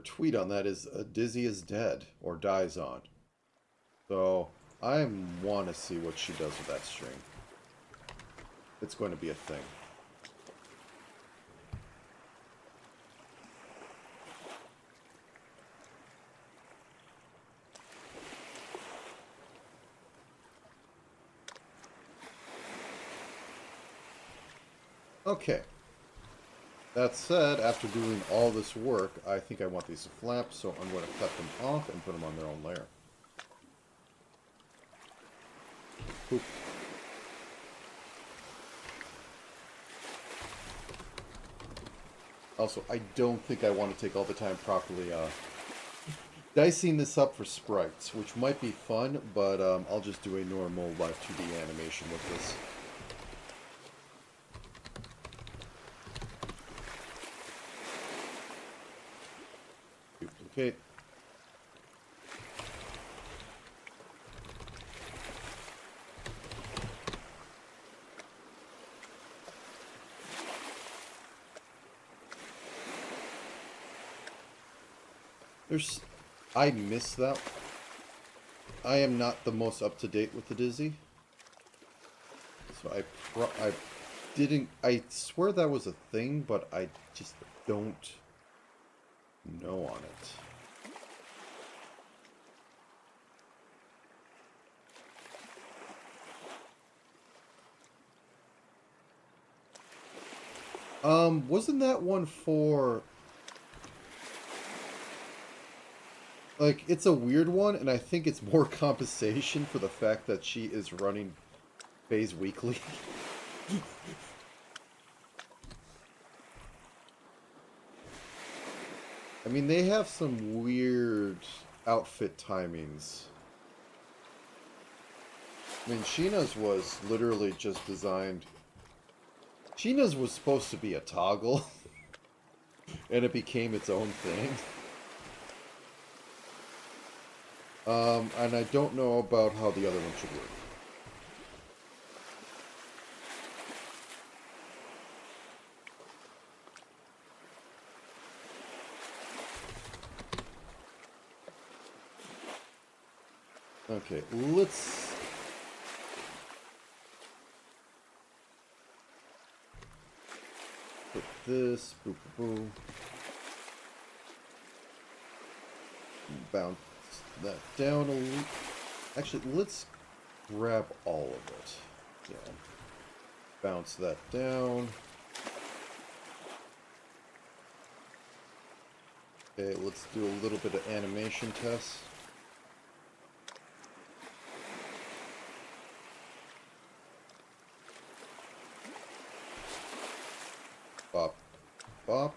tweet on that is Dizzy is dead or dies on. So I want to see what she does with that string. It's going to be a thing. Okay. That said, after doing all this work, I think I want these to flap, so I'm going to cut them off and put them on their own layer. Boop. Also, I don't think I want to take all the time properly dicing this up for sprites, which might be fun, but I'll just do a normal live 2D animation with this. Duplicate. I missed that. I am not the most up to date with the Dizzy, so I didn't. I swear that was a thing, but I just don't know on it. Wasn't that one for Like, it's a weird one, and I think it's more compensation for the fact that she is running phase weekly. I mean, they have some weird outfit timings. I mean, Sheena's was literally just designed... Sheena's was supposed to be a toggle, and it became its own thing. And I don't know about how the other one should work. Okay, let's... put this, boop, boop, boop. Bounce that down a little. Actually, let's grab all of it. Yeah. Bounce that down. Okay, let's do a little bit of animation test. Bop, bop.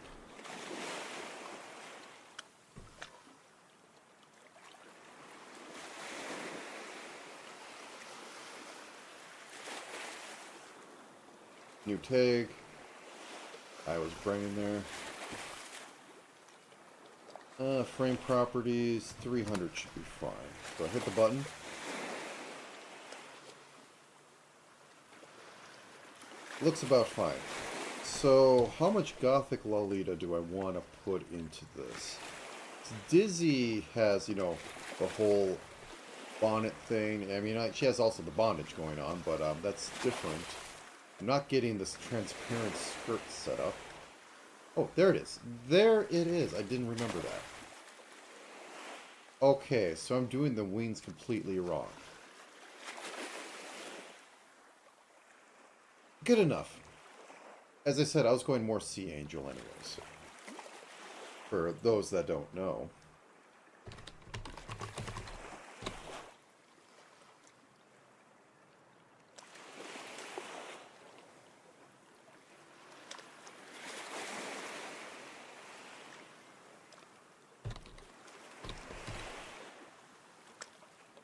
New tag. I was bringing there. Frame properties, 300 should be fine. So I hit the button. Looks about fine. So how much Gothic Lolita do I want to put into this? Dizzy has, you know, the whole bonnet thing. I mean, she has also the bondage going on, but that's different. I'm not getting this transparent skirt set up. Oh, there it is. There it is. I didn't remember that. Okay, so I'm doing the wings completely wrong. Good enough. As I said, I was going more Sea Angel anyways. For those that don't know.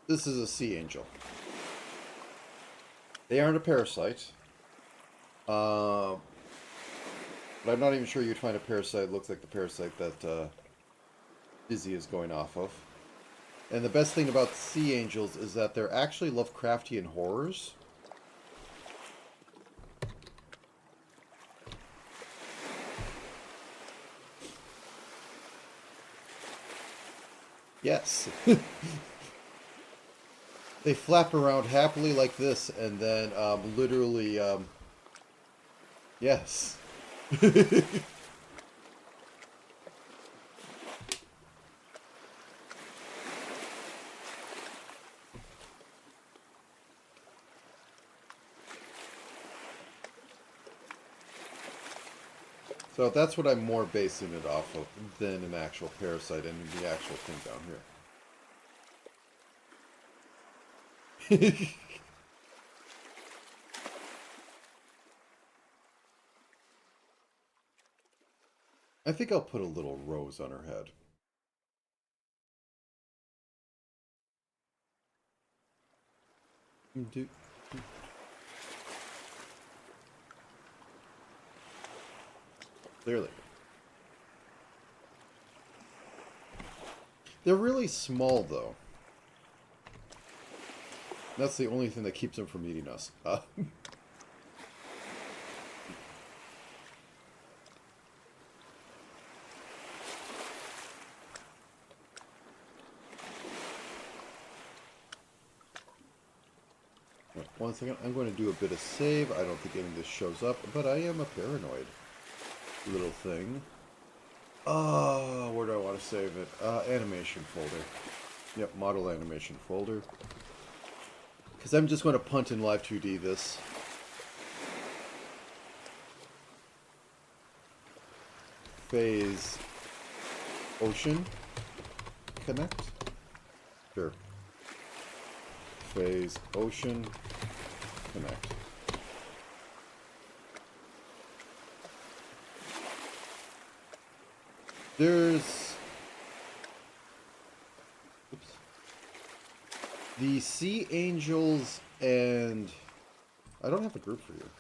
This is a Sea Angel. They aren't a parasite. But I'm not even sure you'd find a parasite that looks like the parasite that Dizzy is going off of. And the best thing about Sea Angels is that they're actually Lovecraftian horrors. Yes. They flap around happily like this, and then literally, yes. So that's what I'm more basing it off of than an actual parasite and the actual thing down here. I think I'll put a little rose on her head. Clearly. They're really small, though. That's the only thing that keeps them from eating us. One second, I'm going to do a bit of save. I don't think any of this shows up, but I am a paranoid little thing. Where do I want to save it? Animation folder. Yep, model animation folder. Because I'm just going to punt in Live 2D this. Phase Ocean Connect. Sure. Phase, ocean, connect. There's... Oops. The Sea Angels and... I don't have a group for you.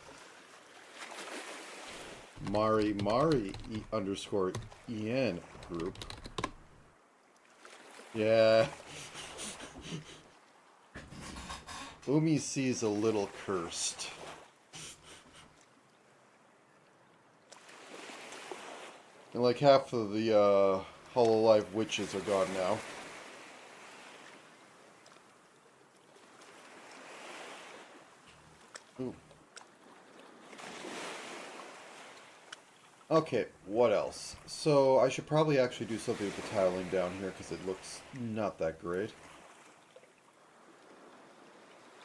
Mari underscore EN group. Yeah. Umi sees a little cursed. And like half of the Hololive witches are gone now. Ooh. Okay, what else? So I should probably actually do something with the tiling down here because it looks not that great.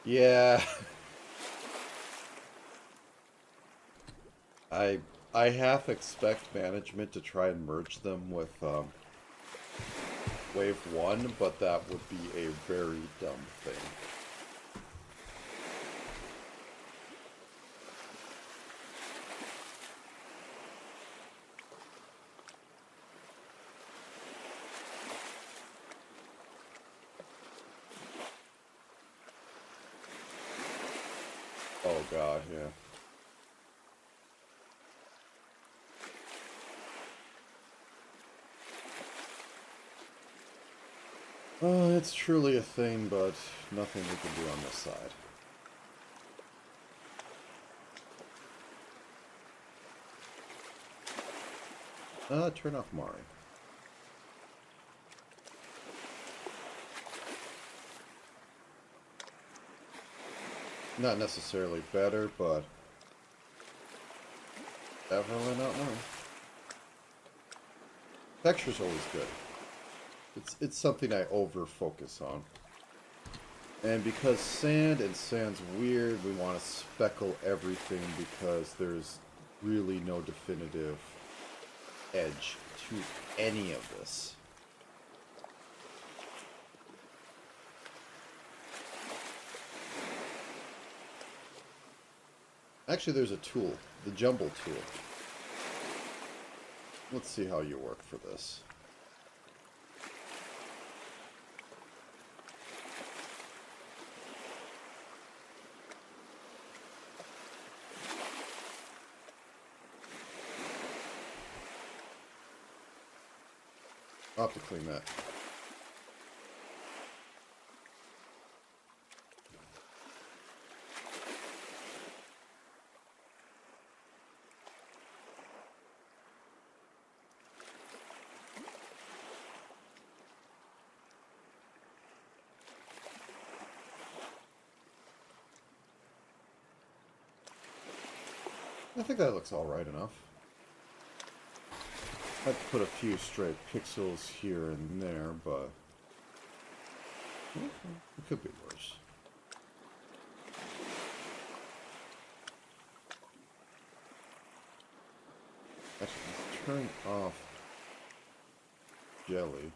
Yeah. I half expect management to try and merge them with Wave 1, but that would be a very dumb thing. Oh god, yeah. Oh, it's truly a thing, but nothing we can do on this side. Turn off Mari. Not necessarily better, but definitely not more. Texture's always good. It's something I over-focus on. And because sand and sand's weird, we want to speckle everything because there's really no definitive edge to any of this. Actually, there's a tool, the jumble tool. Let's see how you work for this. I'll have to clean that. I think that looks alright enough. I have to put a few stray pixels here and there, but it could be worse. Actually, let's turn off jelly.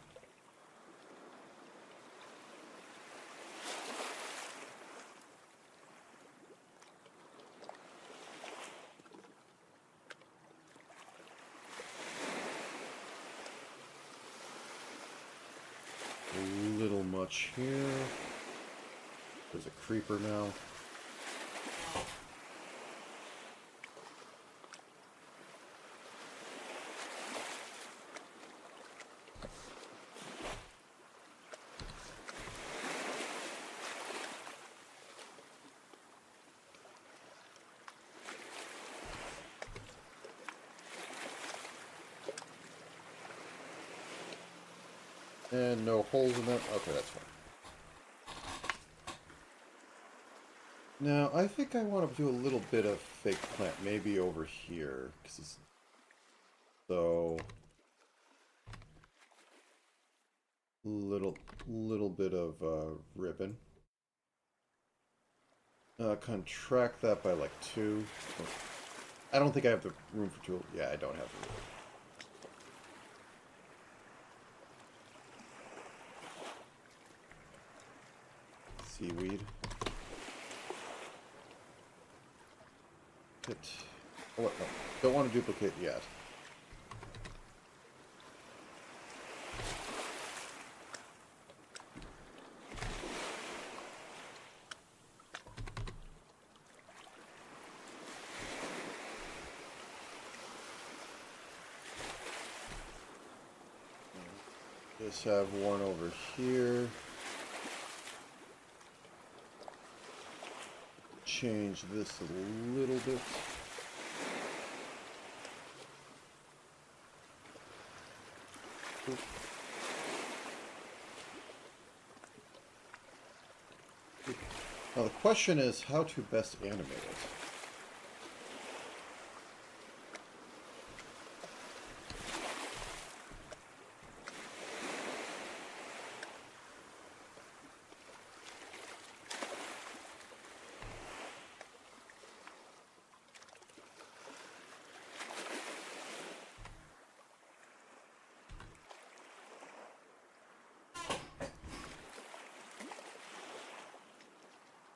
A little much here. There's a creeper now. And no holes in them. Okay, that's fine. Now, I think I want to do a little bit of fake plant, maybe over here, because it's so little bit of ribbon. Contract that by like 2. I don't think I have the room for 2. Yeah, I don't have the room. seaweed. Hit. Oh, what? No. Don't want to duplicate yet. Just have one over here. Change this a little bit. Oop. Now the question is how to best animate it.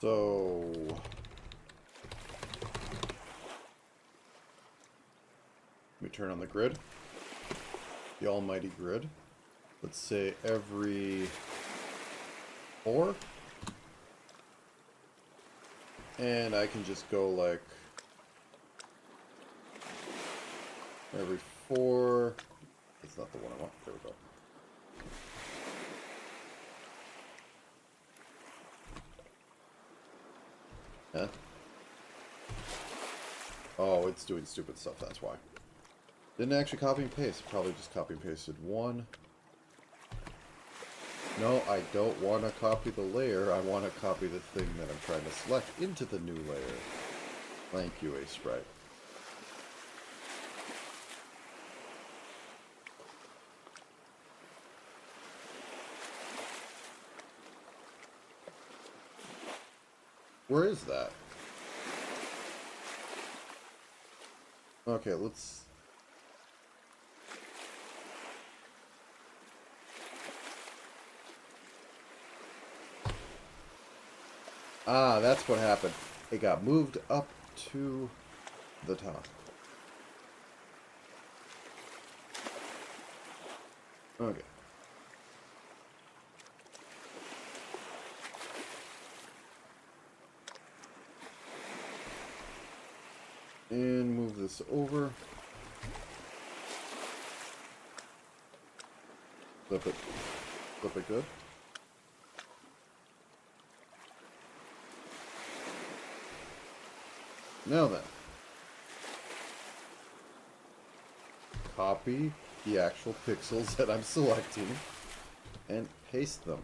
So, let me turn on the grid, the almighty grid. Let's say every 4, and I can just go like every 4. That's not the one I want. There we go. Huh? Oh, it's doing stupid stuff, that's why. Didn't actually copy and paste. Probably just copy and pasted one. No, I don't want to copy the layer. I want to copy the thing that I'm trying to select into the new layer. Thank you, A Sprite. Where is that? Okay, let's... Ah, that's what happened. It got moved up to the top. Okay. And move this over. Flip it. Flip it good. Now then. Copy the actual pixels that I'm selecting and paste them.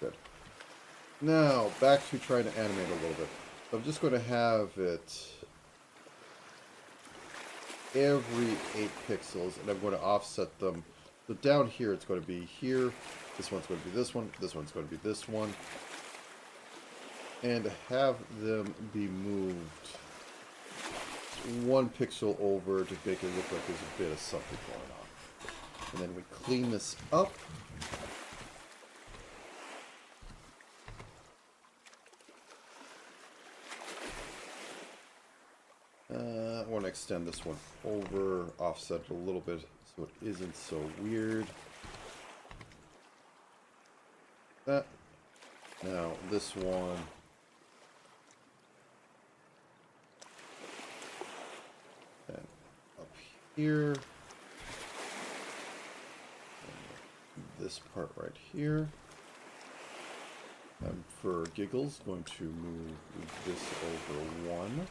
Good. Now, back to trying to animate a little bit. I'm just going to have it every 8 pixels, and I'm going to offset them. So down here, it's going to be here. This one's going to be this one. This one's going to be this one. And have them be moved 1 pixel over to make it look like there's a bit of something going on. And then we clean this up. I want to extend this one over, offset it a little bit so it isn't so weird. That. Now this one. And up here. And this part right here. I'm, for giggles, going to move this over 1.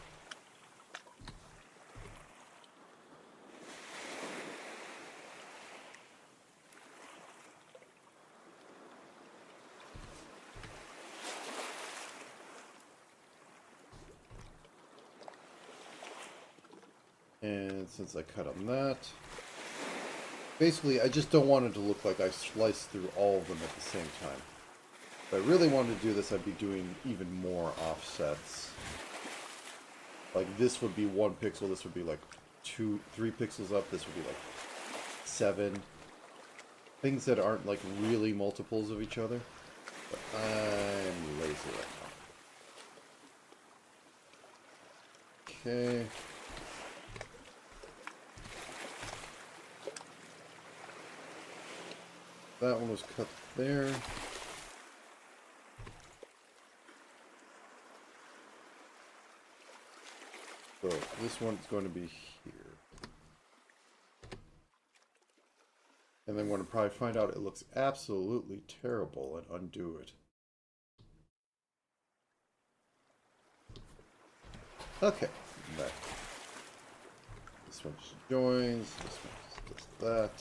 And since I cut on that, basically I just don't want it to look like I sliced through all of them at the same time. If I really wanted to do this, I'd be doing even more offsets. Like this would be 1 pixel, this would be like 3 pixels up, this would be like 7. Things that aren't like really multiples of each other. But I'm lazy right now. Okay. That one was cut there. So this one's going to be here. And then when I probably find out it looks absolutely terrible and undo it. Okay, back. This one just joins, this one just does that.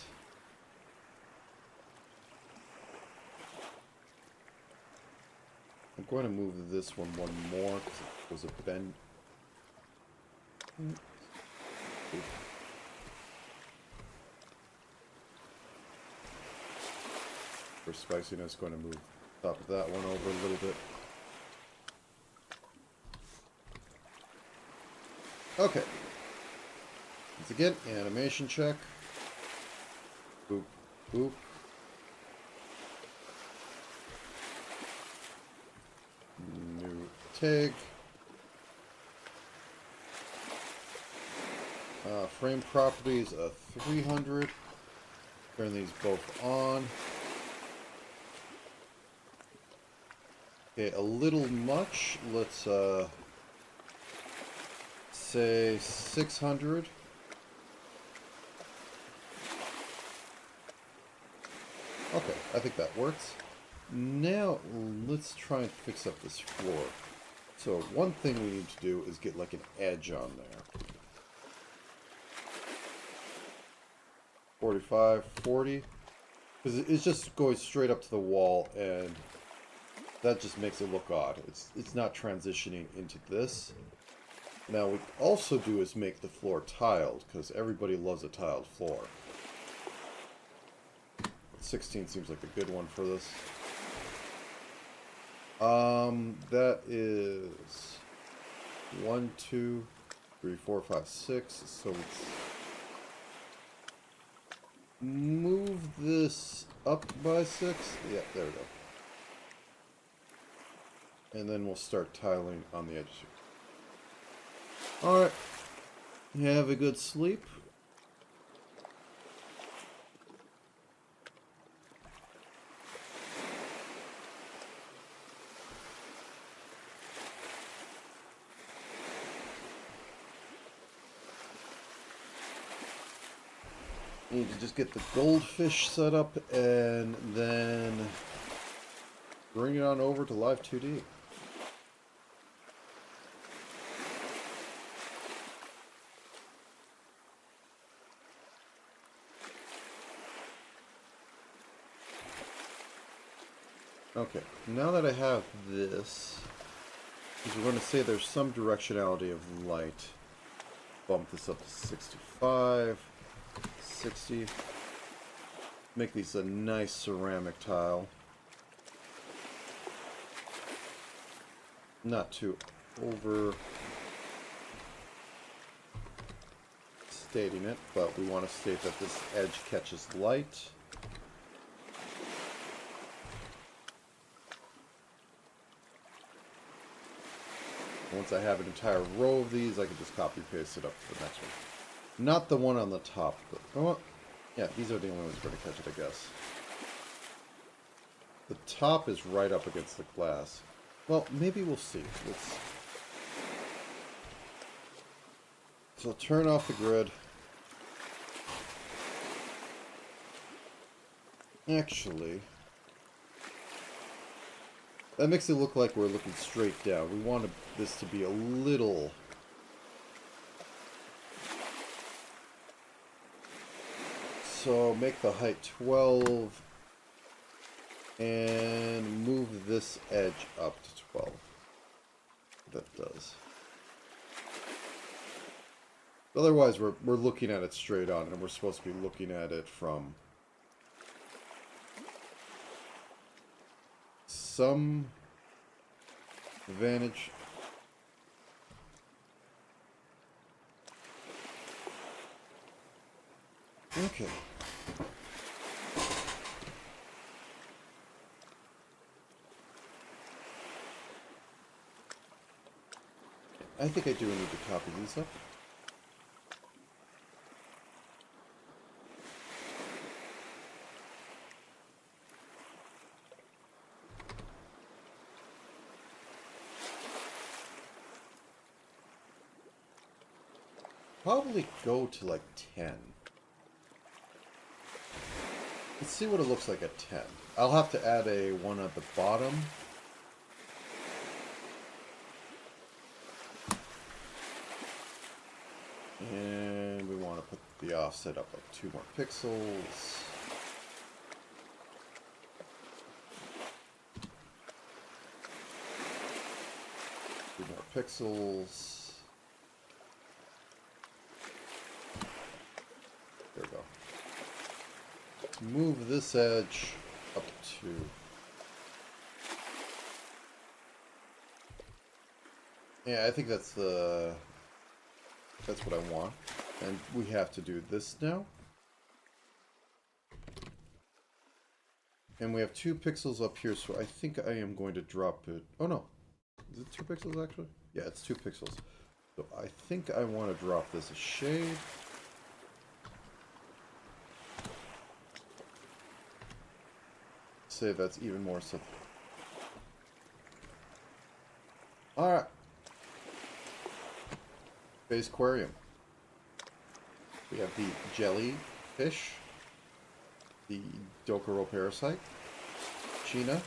I'm going to move this one more because it was a bend. For spiciness, going to move the top of that one over a little bit. Okay. Once again, animation check. Boop, boop. New tag. Frame properties a 300. Turn these both on. Okay, a little much. Let's say 600. Okay, I think that works. Now let's try and fix up this floor. So one thing we need to do is get like an edge on there. 45, 40. Because it's just going straight up to the wall, and that just makes it look odd. It's not transitioning into this. Now what we also do is make the floor tiled, because everybody loves a tiled floor. 16 seems like a good one for this. That is 1, 2, 3, 4, 5, 6. So let's move this up by 6. Yeah, there we go. And then we'll start tiling on the edges here. Alright. Have a good sleep. Need to just get the goldfish set up and then bring it on over to Live 2D. Okay, now that I have this, because we're going to say there's some directionality of light. Bump this up to 65. 60. Make these a nice ceramic tile. Not too over stating it, but we want to state that this edge catches light. Once I have an entire row of these, I can just copy paste it up to the next one. Not the one on the top. But, oh, yeah, these are the only ones going to catch it, I guess. The top is right up against the glass. Well, maybe we'll see. So I'll turn off the grid. Actually, that makes it look like we're looking straight down. We want this to be a little... So make the height 12 and move this edge up to 12. That does. Otherwise, we're looking at it straight on, and we're supposed to be looking at it from some vantage. Okay. I think I do need to copy these up. Probably go to like 10. Let's see what it looks like at 10. I'll have to add a one at the bottom. And we want to put the offset up like 2 more pixels. Two more pixels. There we go. Move this edge up to... Yeah, I think that's what I want. And we have to do this now. And we have 2 pixels up here, so I think I am going to drop it. Oh no. Is it 2 pixels actually? Yeah, it's 2 pixels. So I think I want to drop this a shade. Say that's even more simple. Alright. Base aquarium. We have the jellyfish, the Dokuro parasite, China,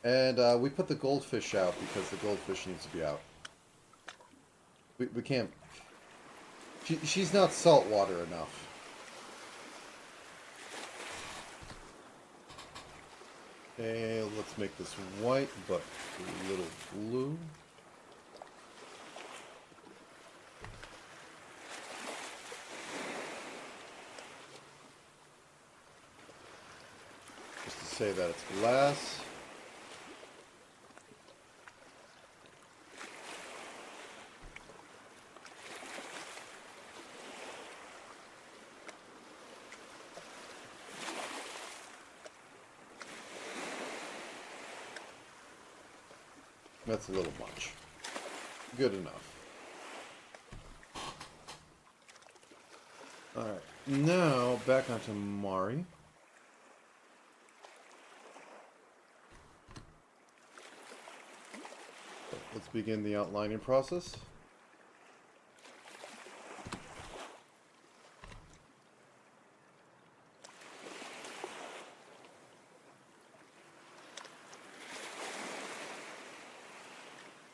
and we put the goldfish out because the goldfish needs to be out. We can't... She's not saltwater enough. Okay, let's make this white, but a little blue. Just to say that it's glass. That's a little much. Good enough. Alright, now back onto Mari. Let's begin the outlining process.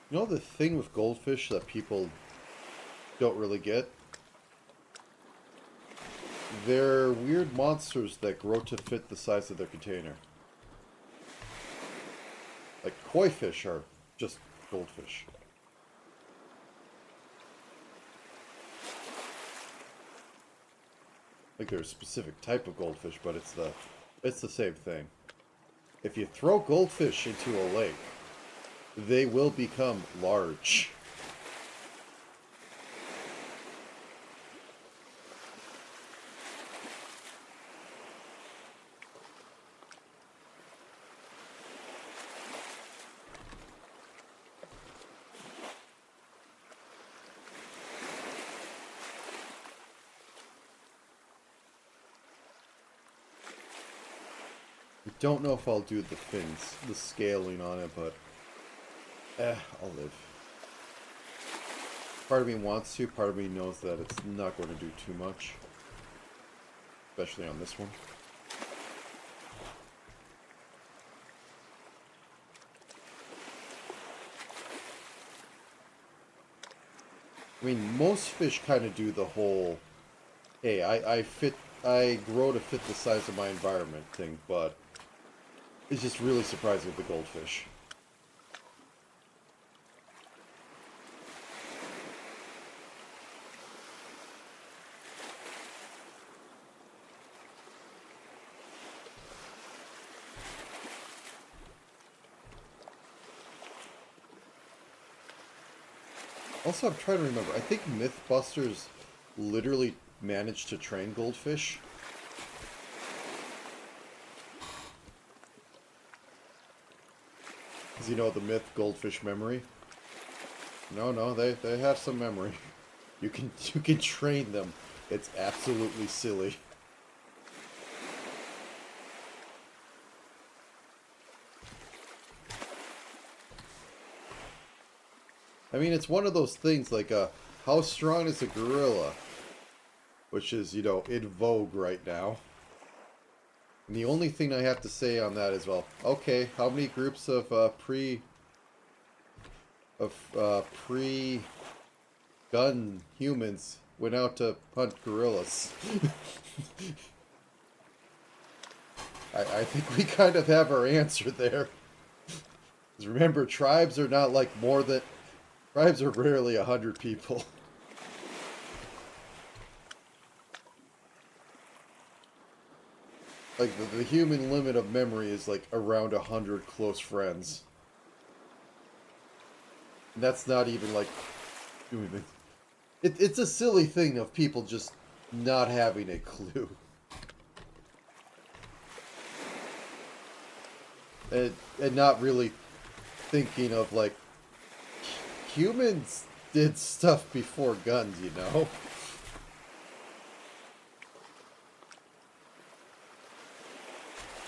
You know the thing with goldfish that people don't really get? They're weird monsters that grow to fit the size of their container. Like koi fish are just goldfish. Like they're a specific type of goldfish, but it's the same thing. If you throw goldfish into a lake, they will become large. I don't know if I'll do the fins, the scaling on it, but I'll live. Part of me wants to, part of me knows that it's not going to do too much. Especially on this one. I mean, most fish kind of do the whole, hey, I grow to fit the size of my environment thing, but it's just really surprising with the goldfish. Also, I'm trying to remember. I think Mythbusters literally managed to train goldfish. Because you know the myth goldfish memory? No, no, they have some memory. You can train them. It's absolutely silly. I mean, it's one of those things like, how strong is a gorilla? Which is, you know, in vogue right now. And the only thing I have to say on that is, well, okay, how many groups of pre-gun humans went out to hunt gorillas? I think we kind of have our answer there. 'Cause remember, tribes are not like more than... Tribes are rarely 100 people. Like, the human limit of memory is like around 100 close friends. And that's not even like... It's a silly thing of people just not having a clue. And not really thinking of, like, humans did stuff before guns, you know?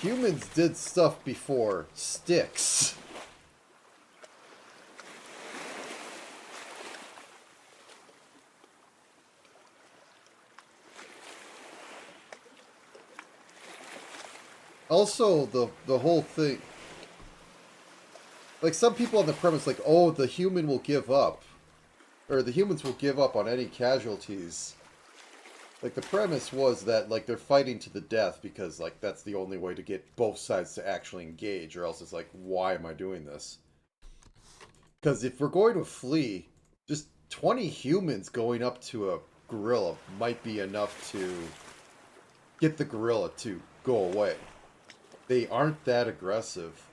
Humans did stuff before sticks. Also, the whole thing... Like, some people on the premise, like, oh, the human will give up. Or the humans will give up on any casualties. Like, the premise was that, like, they're fighting to the death because, like, that's the only way to get both sides to actually engage, or else it's like, why am I doing this? Because if we're going to flee, just 20 humans going up to a gorilla might be enough to get the gorilla to go away. They aren't that aggressive.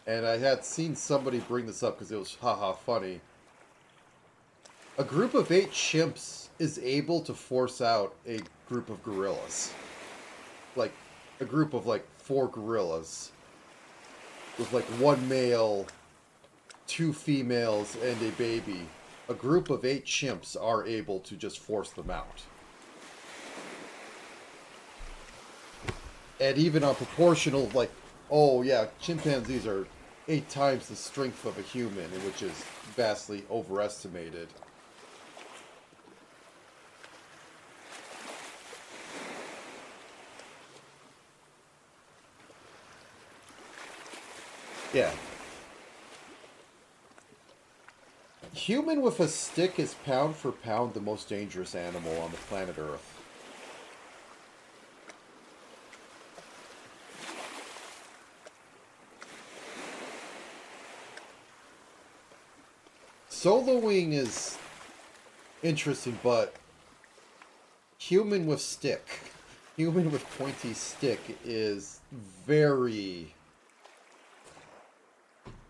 And I had seen somebody bring this up because it was haha funny. A group of 8 chimps is able to force out a group of gorillas. Like, a group of like 4 gorillas. With like 1 male, 2 females, and a baby. A group of 8 chimps are able to just force them out. And even on proportional, like, oh yeah, chimpanzees are 8 times the strength of a human, which is vastly overestimated. Yeah. Human with a stick is pound for pound the most dangerous animal on the planet Earth. Soloing is interesting, but human with stick, human with pointy stick is very,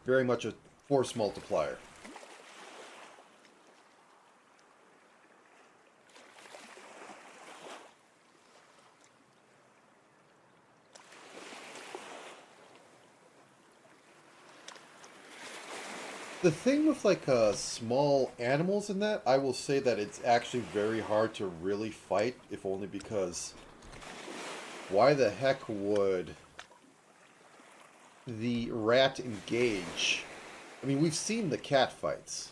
very much a force multiplier. The thing with like small animals in that, I will say that it's actually very hard to really fight, if only because why the heck would the rat engage? I mean, we've seen the cat fights.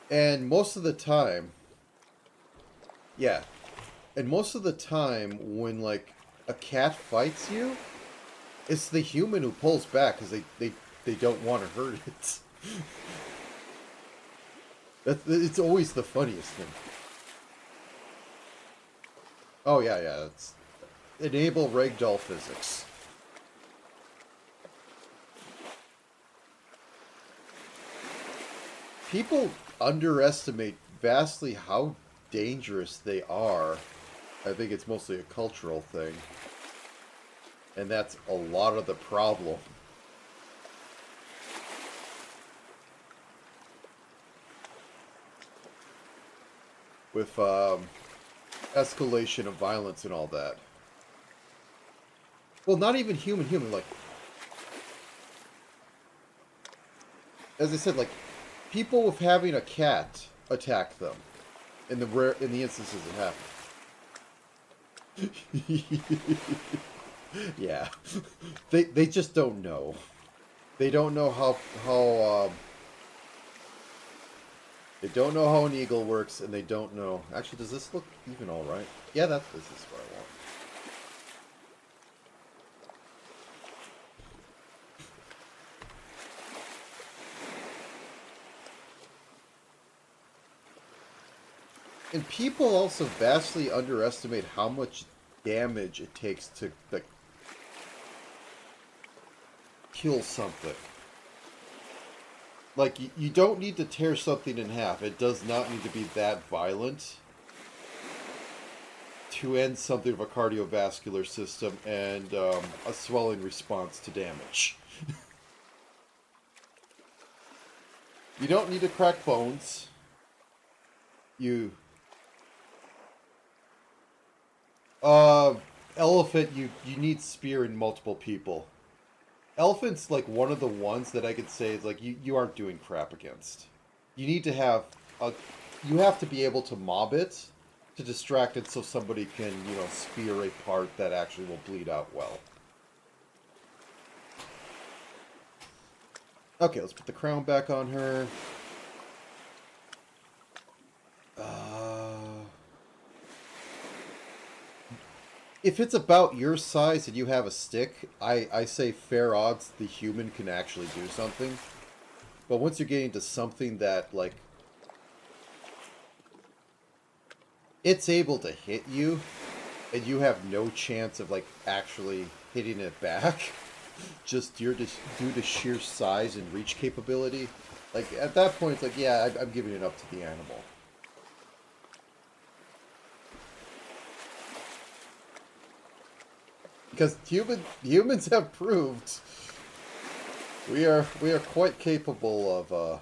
And most of the time, yeah, and most of the time when like a cat fights you, it's the human who pulls back because they don't want to hurt it. It's always the funniest thing. Oh yeah, yeah. It's enable ragdoll physics. People underestimate vastly how dangerous they are. I think it's mostly a cultural thing. And that's a lot of the problem. With escalation of violence and all that. Well, not even human, like as I said, like, people with having a cat attack them in the instances it happens. Yeah, they just don't know. They don't know how they don't know how an eagle works, and they don't know. Actually, does this look even all right? Yeah, this is what I want. And people also vastly underestimate how much damage it takes to like kill something. Like, you don't need to tear something in half. It does not need to be that violent to end something of a cardiovascular system and a swelling response to damage. You don't need to crack bones. You... Elephant, you need spear in multiple people. Elephant's like one of the ones that I could say is like you aren't doing crap against. You need to have a... You have to be able to mob it to distract it so somebody can, you know, spear a part that actually will bleed out well. Okay, let's put the crown back on her. If it's about your size and you have a stick, I say fair odds the human can actually do something. But once you're getting to something that, like, it's able to hit you, and you have no chance of, like, actually hitting it back, just due to sheer size and reach capability, like, at that point, it's like, yeah, I'm giving it up to the animal. Because humans have proved we are quite capable of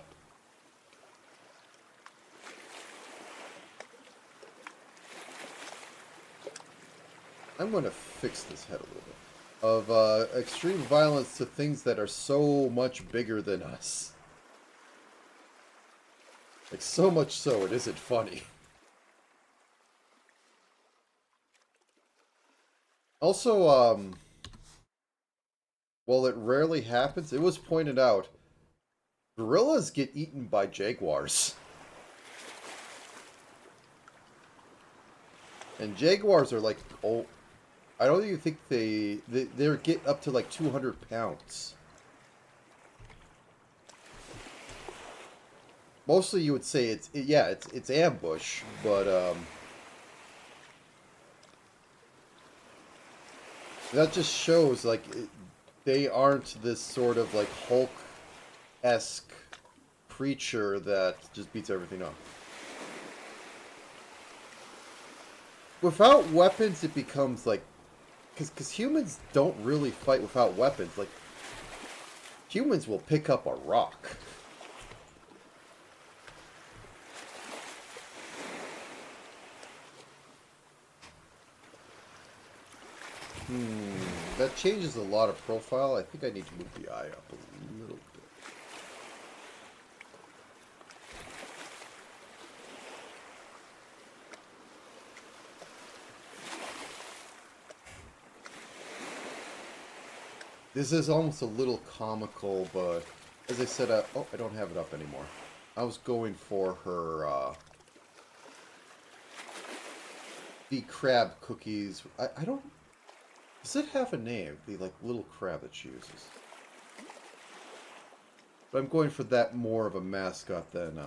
I'm going to fix this head a little bit. Of extreme violence to things that are so much bigger than us. Like, so much so it isn't funny. Also, while it rarely happens, it was pointed out, gorillas get eaten by jaguars. And jaguars are like, oh, I don't even think they get up to like 200 pounds. Mostly you would say it's ambush, but that just shows like they aren't this sort of like Hulk-esque creature that just beats everything up. Without weapons, it becomes like, because humans don't really fight without weapons. Like, humans will pick up a rock. That changes a lot of profile. I think I need to move the eye up a little bit. This is almost a little comical, but as I said, oh, I don't have it up anymore. I was going for her, the crab cookies. I don't... Does it have a name? The, like, little crab that she uses. But I'm going for that more of a mascot than,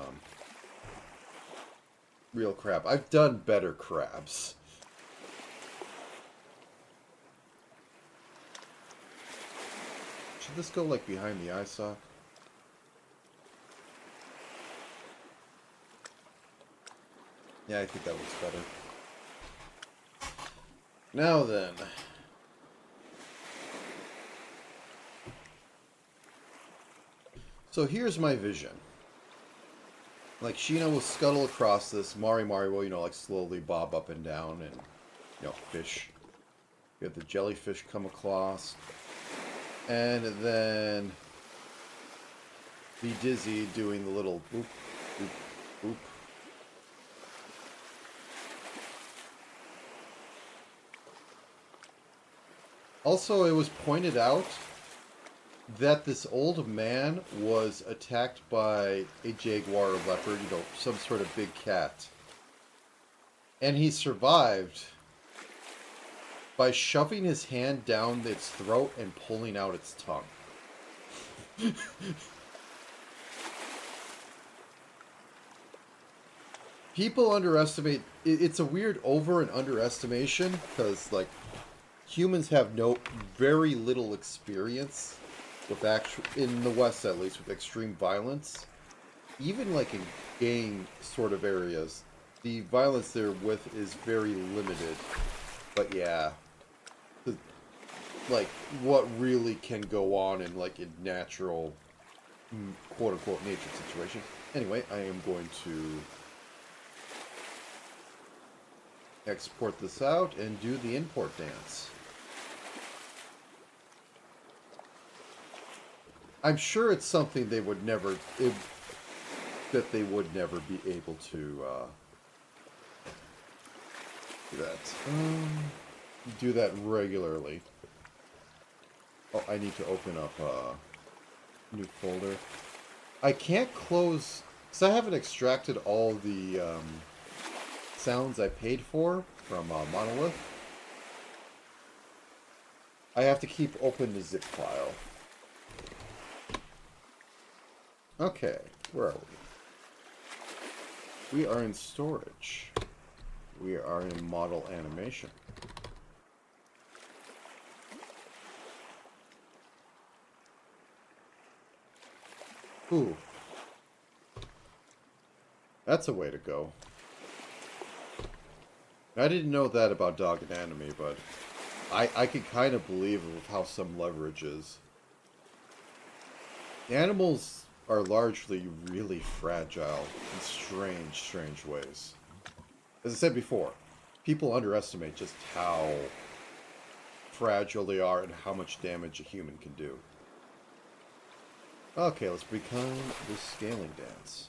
real crab. I've done better crabs. Should this go, like, behind the eye sock? Yeah, I think that looks better. Now then... So here's my vision. Like, Sheena will scuttle across this. Mari will, you know, like, slowly bob up and down and, you know, fish. You have the jellyfish come across. And then... be dizzy doing the little boop, boop, boop. Also, it was pointed out that this old man was attacked by a jaguar or leopard, you know, some sort of big cat. And he survived by shoving his hand down its throat and pulling out its tongue. People underestimate... It's a weird over and underestimation, because, like, humans have very little experience with in the West at least, with extreme violence. Even, like, in game sort of areas, the violence therewith is very limited. But yeah, like, what really can go on in, like, a natural, quote-unquote, nature situation. Anyway, I am going to export this out and do the import dance. I'm sure it's something they would never, that they would never be able to do that regularly. Oh, I need to open up a new folder. I can't close, because I haven't extracted all the sounds I paid for from Monolith. I have to keep open the zip file. Okay, where are we? We are in storage. We are in model animation. Ooh. That's a way to go. I didn't know that about Dog and Anime, but I could kind of believe of how some leverage is. Animals are largely really fragile in strange ways. As I said before, people underestimate just how fragile they are and how much damage a human can do. Okay, let's become the scaling dance.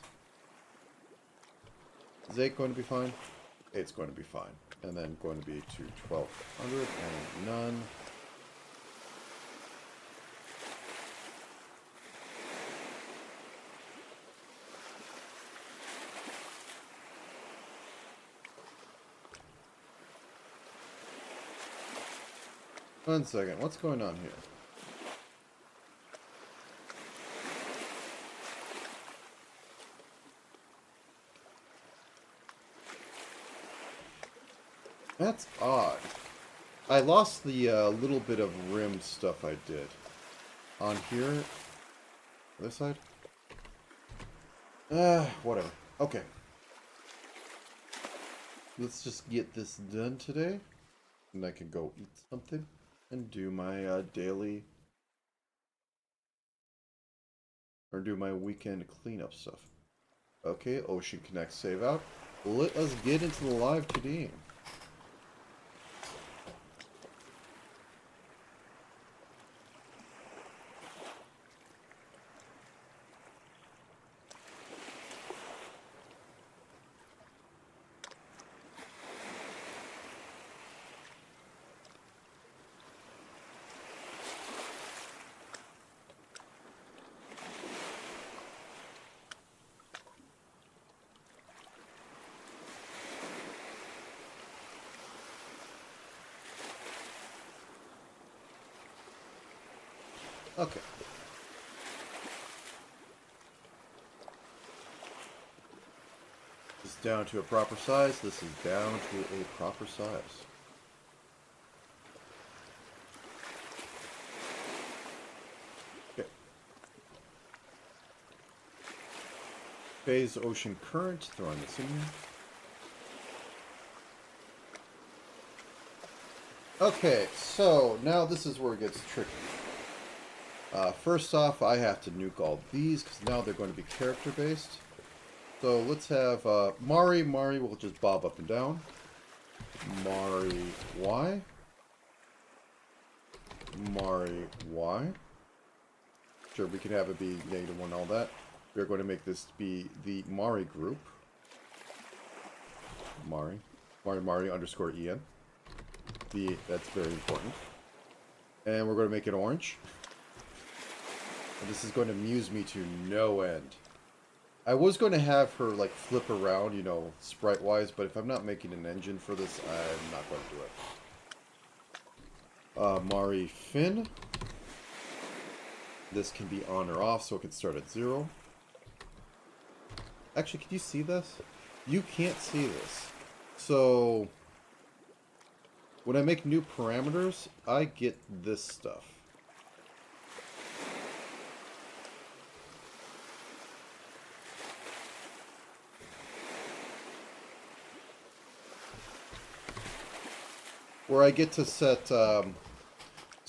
Is 8 going to be fine? 8's going to be fine. And then going to be to 1200 and none. One second, what's going on here? That's odd. I lost the little bit of rim stuff I did. On here? Other side? Whatever. Okay. Let's just get this done today. And I can go eat something. And do my daily... Or do my weekend cleanup stuff. Okay, Ocean Connect save out. Let us get into the live today. Okay. This is down to a proper size. This is down to a proper size. Okay. Phase ocean current. Throwing this in here. Okay, so now this is where it gets tricky. First off, I have to nuke all these, because now they're going to be character-based. So let's have Mari. Mari will just bob up and down. Mari Y. Mari Y. Sure, we can have it be -1, all that. we're going to make this be the Mari group. Mari underscore En. That's very important. And we're going to make it orange. And this is going to amuse me to no end. I was going to have her, like, flip around, you know, sprite-wise, but if I'm not making an engine for this, I'm not going to do it. Mari Fin. This can be on or off, so it can start at 0. Actually, can you see this? You can't see this. So, when I make new parameters, I get this stuff. Where I get to set, so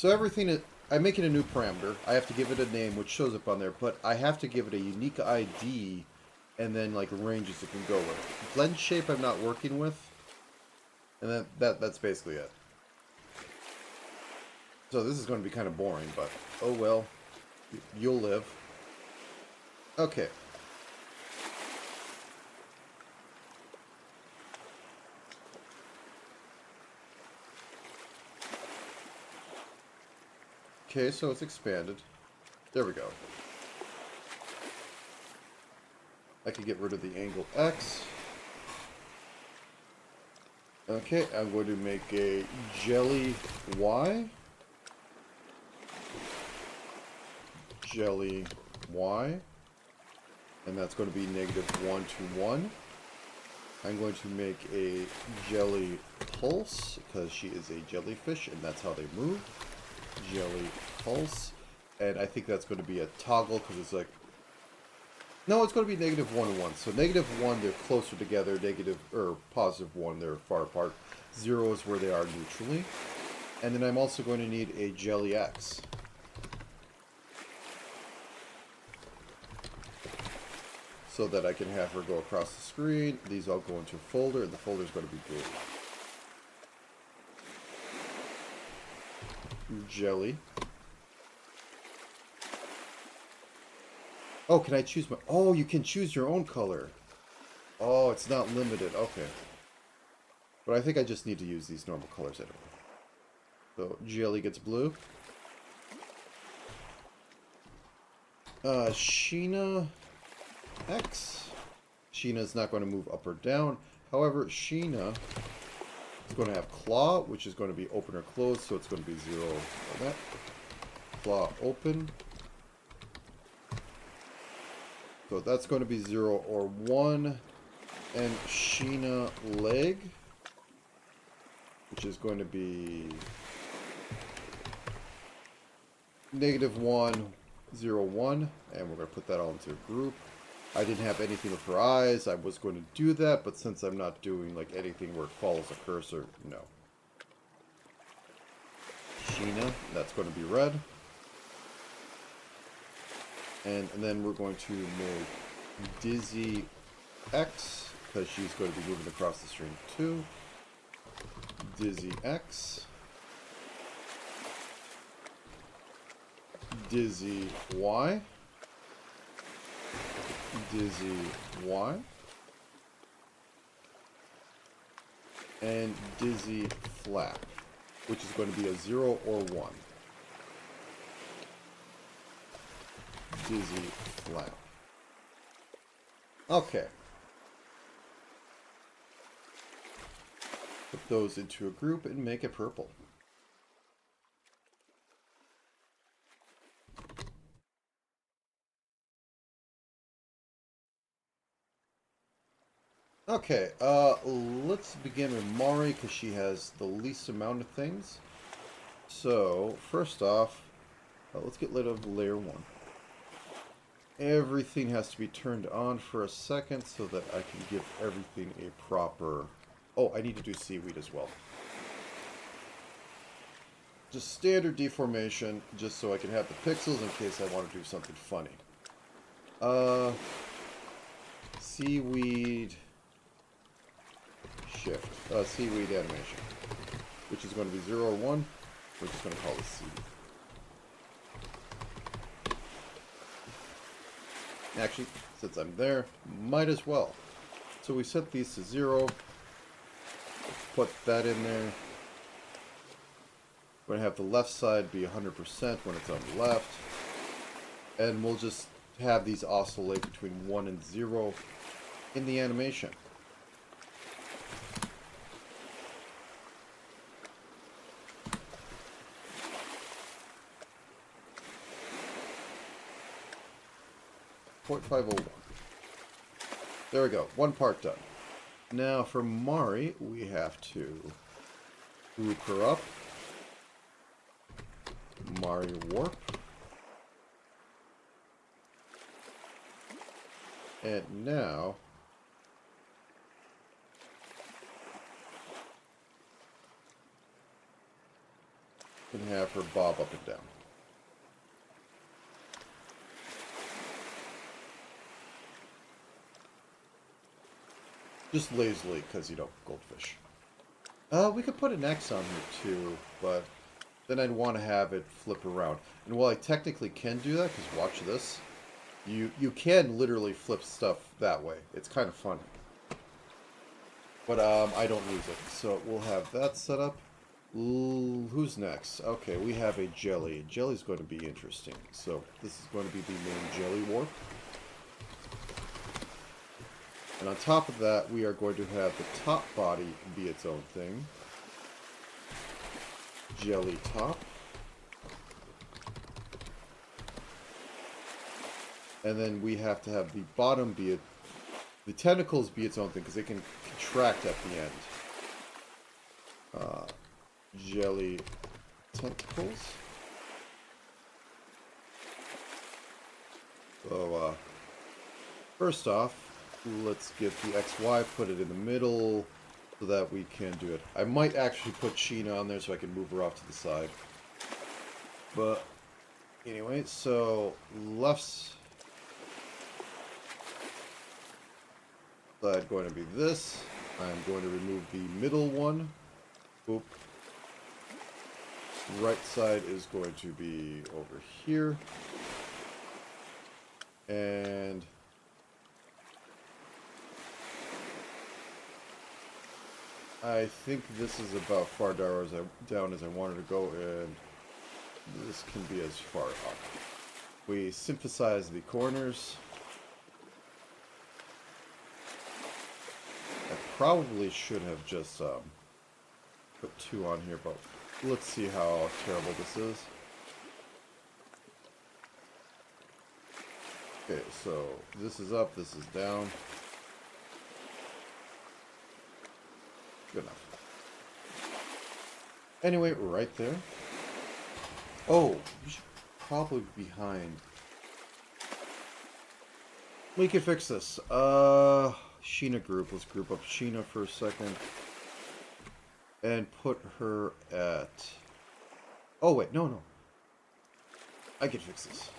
everything, I'm making a new parameter. I have to give it a name, which shows up on there, but I have to give it a unique ID, and then, like, ranges it can go with. Blend shape I'm not working with, and that's basically it. So this is going to be kind of boring, but oh well, you'll live. Okay. Okay, so it's expanded. There we go. I can get rid of the angle X. Okay, I'm going to make a jelly Y. Jelly Y. And that's going to be -1 to 1. I'm going to make a jelly pulse, because she is a jellyfish, and that's how they move. Jelly pulse. And I think that's going to be a toggle, because it's like... No, it's going to be -1 to 1. So -1, they're closer together. +1, they're far apart. 0 is where they are neutrally. And then I'm also going to need a jelly X. So that I can have her go across the screen. These all go into a folder, and the folder is going to be blue. Jelly. Oh, can I choose my... Oh, you can choose your own color. Oh, it's not limited. Okay. But I think I just need to use these normal colors anyway. So, jelly gets blue. Sheena... X. Sheena is not going to move up or down. However, Sheena is going to have claw, which is going to be open or closed, so it's going to be 0 on that. Claw open. So that's going to be 0 or 1. And Sheena leg, which is going to be -1, 0, 1. And we're going to put that all into a group. I didn't have anything with her eyes. I was going to do that, but since I'm not doing like anything where it follows a cursor, no. Sheena, that's going to be red. And then we're going to make Dizzy X, because she's going to be moving across the screen too. Dizzy X. Dizzy Y. Dizzy Y. And Dizzy Flap, which is going to be a 0 or 1. Dizzy Flap. Okay. Put those into a group and make it purple. Okay, let's begin with Mari, because she has the least amount of things. So, first off, let's get rid of layer 1. Everything has to be turned on for a second so that I can give everything a proper... Oh, I need to do seaweed as well. Just standard deformation, just so I can have the pixels in case I want to do something funny. Seaweed... Shift. Seaweed animation. Which is going to be 0 or 1. We're just going to call this seaweed. Actually, since I'm there, might as well. So we set these to 0. Put that in there. We're going to have the left side be 100% when it's on the left. And we'll just have these oscillate between 1 and 0 in the animation. .501. There we go. One part done. Now for Mari, we have to group her up. Mari warp. And now we can have her bob up and down. Just lazily, because, you know, goldfish. We could put an X on here, too, but then I'd want to have it flip around. And while I technically can do that, because watch this, you can literally flip stuff that way. It's kind of fun. But I don't use it, so we'll have that set up. Who's next? Okay, we have a jelly. Jelly's going to be interesting. So this is going to be the main jelly warp. And on top of that, we are going to have the top body be its own thing. Jelly top. And then we have to have the bottom be the tentacles be its own thing, because they can contract at the end. Jelly tentacles. So, first off, let's get the XY, put it in the middle, so that we can do it. I might actually put Sheena on there so I can move her off to the side. But, anyway, so, left side going to be this. I'm going to remove the middle one. Oop. Right side is going to be over here. And I think this is about far down as I wanted to go, and this can be as far up. We synthesize the corners. I probably should have just put 2 on here, but let's see how terrible this is. Okay, so this is up, this is down. Good enough. Anyway, right there. Oh, you should probably be behind. We can fix this. Sheena group. Let's group up Sheena for a second. And put her at... Oh, wait. No. I can fix this.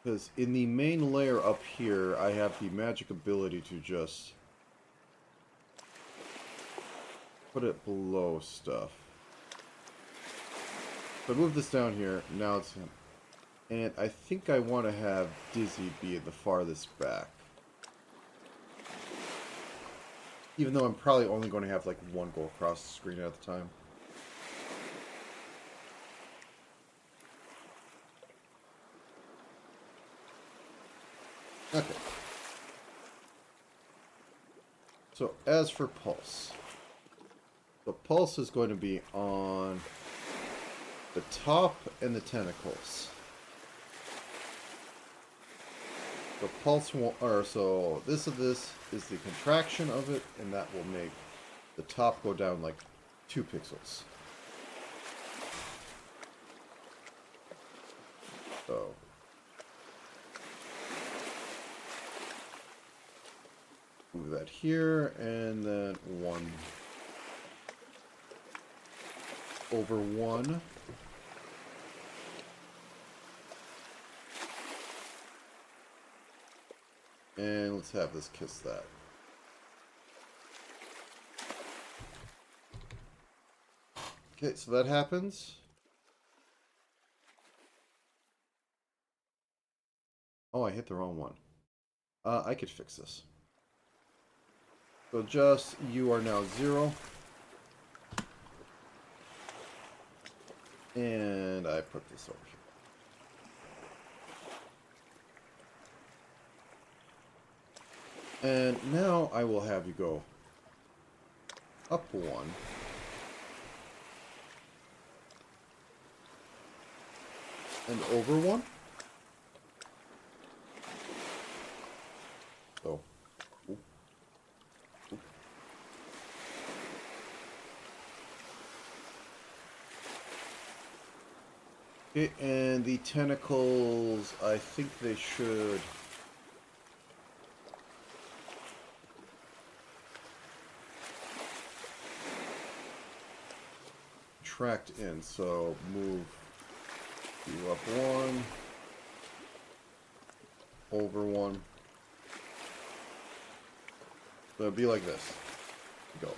Because in the main layer up here, I have the magic ability to just put it below stuff. So I move this down here. Now it's him. And I think I want to have Dizzy be at the farthest back. Even though I'm probably only going to have like one go across the screen at a time. Okay. So as for Pulse. The Pulse is going to be on the top and the tentacles. The Pulse won't, or so this is the contraction of it, and that will make the top go down like 2 pixels. So move that here, and then 1 over 1. And let's have this kiss that. Okay, so that happens. Oh, I hit the wrong one. I could fix this. So just, you are now 0. And I put this over here. And now I will have you go up 1. And over 1. So. Oop. Oop. Okay, and the tentacles, I think they should... tracked in, so move you up 1, over 1. So it'd be like this. Go.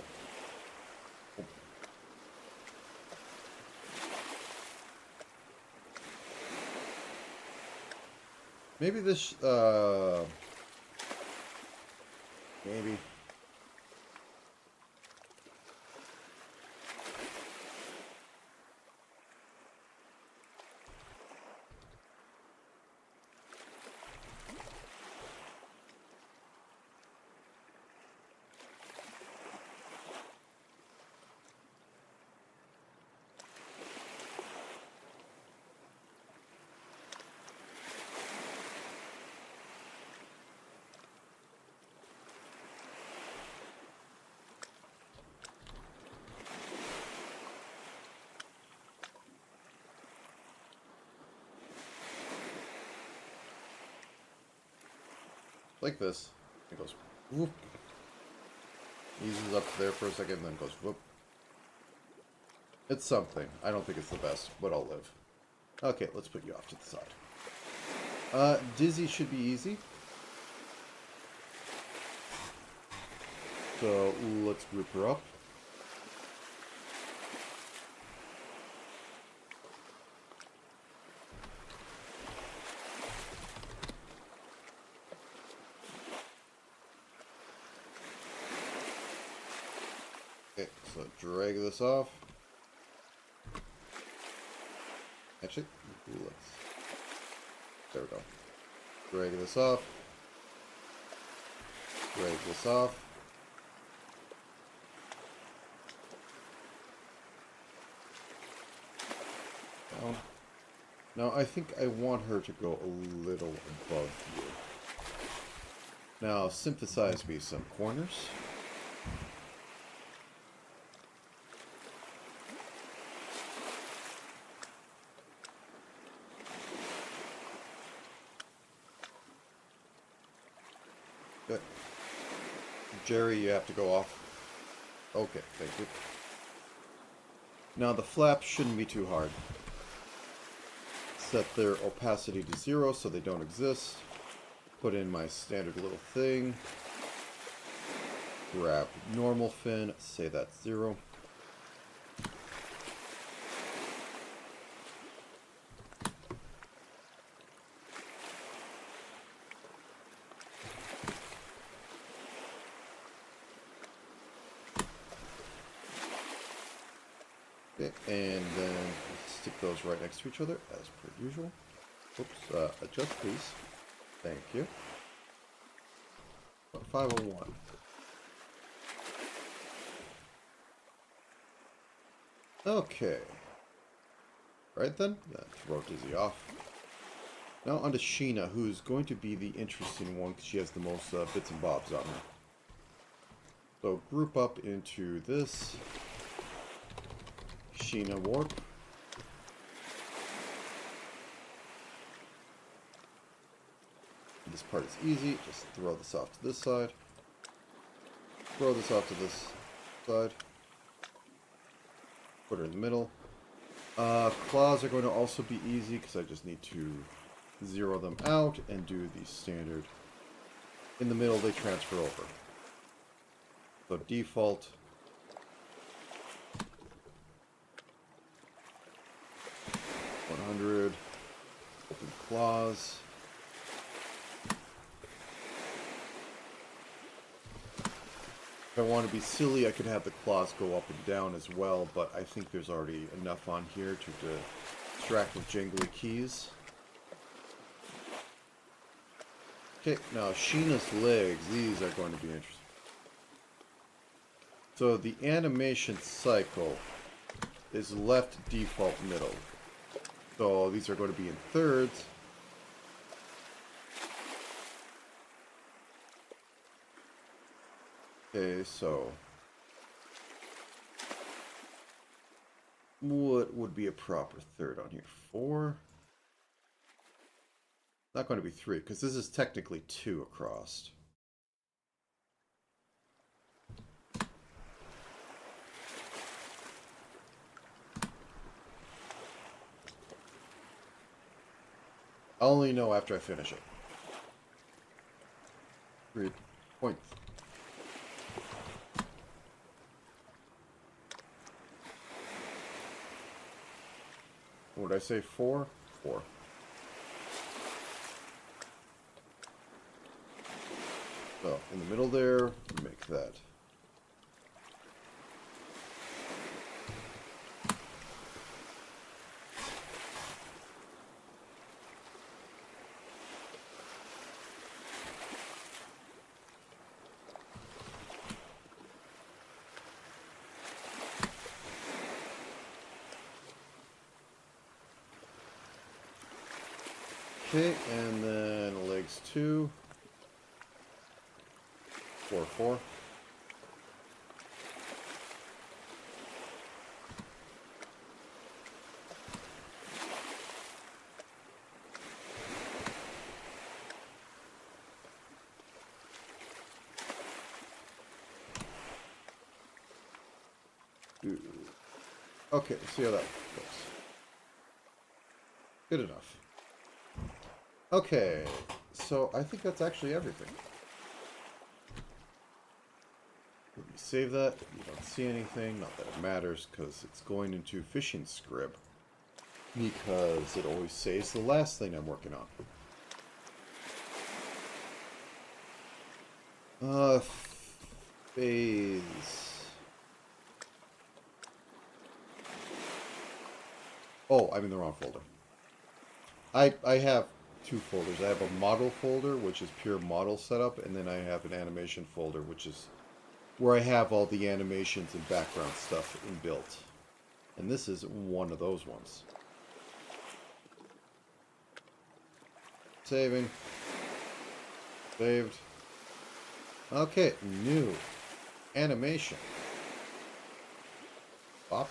Maybe this, maybe. Like this. It goes whoop. Eases up there for a second, then goes whoop. It's something. I don't think it's the best, but I'll live. Okay, let's put you off to the side. Dizzy should be easy. So let's group her up. Okay, so drag this off. Actually, let's... There we go. Drag this off. Drag this off. Down. Now, I think I want her to go a little above you. Now, synthesize me some corners. Good. Jerry, you have to go off. Okay, thank you. Now the flaps shouldn't be too hard. Set their opacity to 0 so they don't exist. Put in my standard little thing. Grab normal fin, say that's 0. Okay, and then stick those right next to each other, as per usual. Oops, adjust please. Thank you. 501. Okay. Right then, throw Dizzy off. Now on to Sheena, who's going to be the interesting one, because she has the most bits and bobs on her. So group up into this. Sheena warp. This part is easy. Just throw this off to this side. Throw this off to this side. Put her in the middle. Claws are going to also be easy because I just need to zero them out and do the standard. In the middle, they transfer over. So default. Open claws. If I want to be silly, I could have the claws go up and down as well, but I think there's already enough on here to distract with jingly keys. Okay, now Sheena's legs, these are going to be interesting. So the animation cycle is left, default, middle. So these are going to be in thirds. Okay, so what would be a proper third on here? 4? Not going to be 3, because this is technically 2 across. I'll only know after I finish it. 3 points. What did I say? 4? 4. So, in the middle there, make that. Okay, and then legs 2. 4, 4. Okay, see how that goes. Good enough. Okay, so I think that's actually everything. Let me save that. You don't see anything. Not that it matters, because it's going into fishing script. Because it always saves the last thing I'm working on. Phase. Oh, I'm in the wrong folder. I have 2 folders. I have a model folder, which is pure model setup, and then I have an animation folder, which is where I have all the animations and background stuff inbuilt. And this is one of those ones. Saving. Saved. Okay, new. Animation. Pop.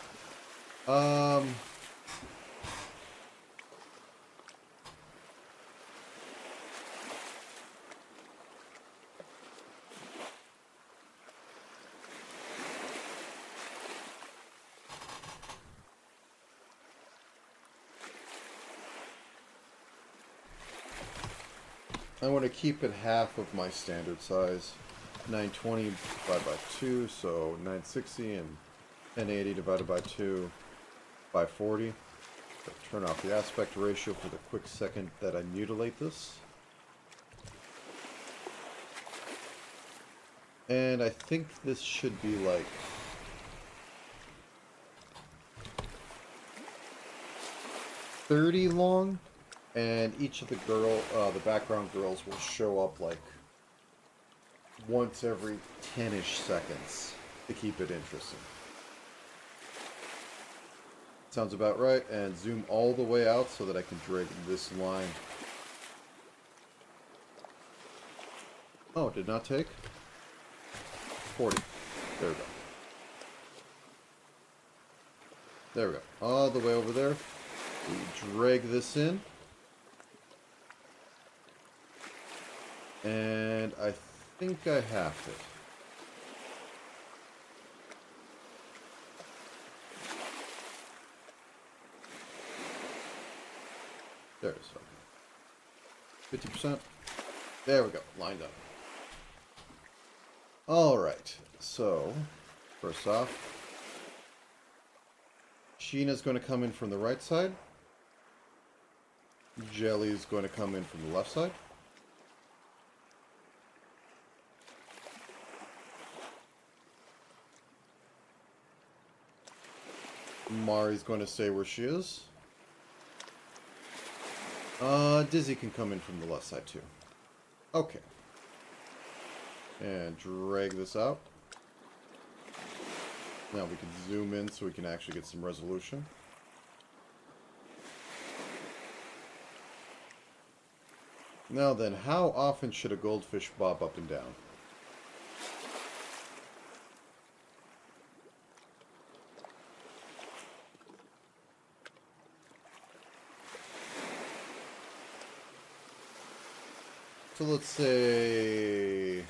I want to keep it half of my standard size. 920 divided by 2, so 960, and 1080 divided by 2, 540. So turn off the aspect ratio for the quick second that I mutilate this. And I think this should be like 30 long. And each of the background girls will show up like once every 10-ish seconds to keep it interesting. Sounds about right. And zoom all the way out so that I can drag this line. Oh, it did not take? 40. There we go. There we go. All the way over there. We drag this in. And I think I have it. There it is. 50%. There we go. Lined up. Alright. So, first off, Sheena's going to come in from the right side. Jelly's going to come in from the left side. Mari's going to stay where she is. Dizzy can come in from the left side too. Okay. And drag this out. Now we can zoom in so we can actually get some resolution. Now then, how often should a goldfish bob up and down? So let's say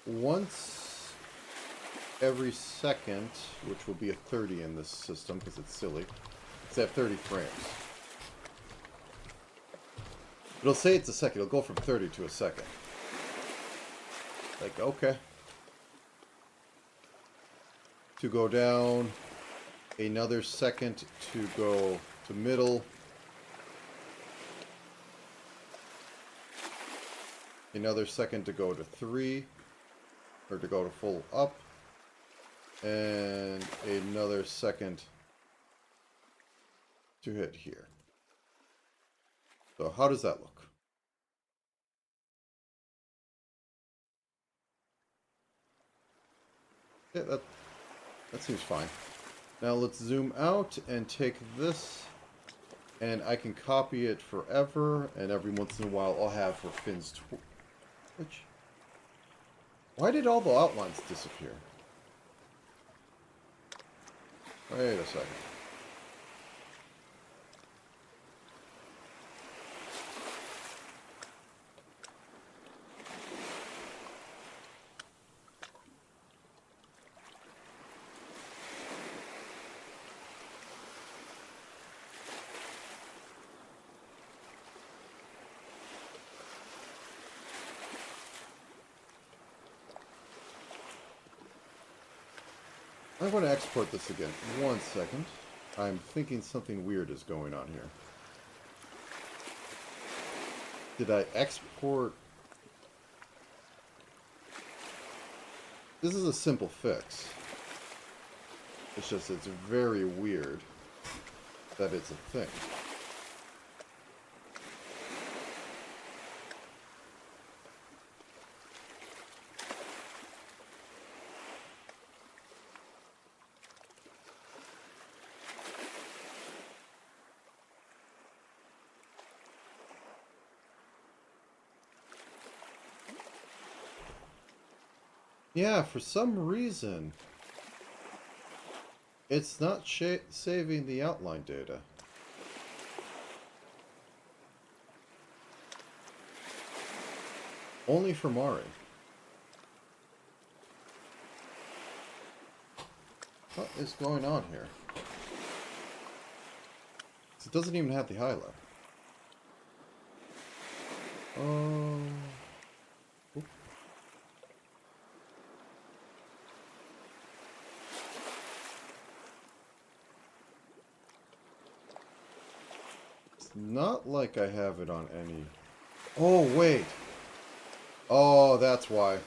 once every second, which will be a 30 in this system because it's silly. It's at 30 frames. It'll say it's a second. It'll go from 30 to a second. Like, okay. To go down. Another second to go to middle. Another second to go to 3. Or to go to full up. And another second to hit here. So how does that look? Yeah, that seems fine. Now let's zoom out and take this, and I can copy it forever, and every once in a while I'll have for Finn's Twitch. Why did all the outlines disappear? Wait a second. I'm going to export this again. 1 second. I'm thinking something weird is going on here. Did I export? This is a simple fix. It's just, it's very weird that it's a thing. Yeah, for some reason, it's not saving the outline data. Only for Mari. What is going on here? It doesn't even have the highlight. It's not like I have it on any... Oh, wait. Oh, that's why.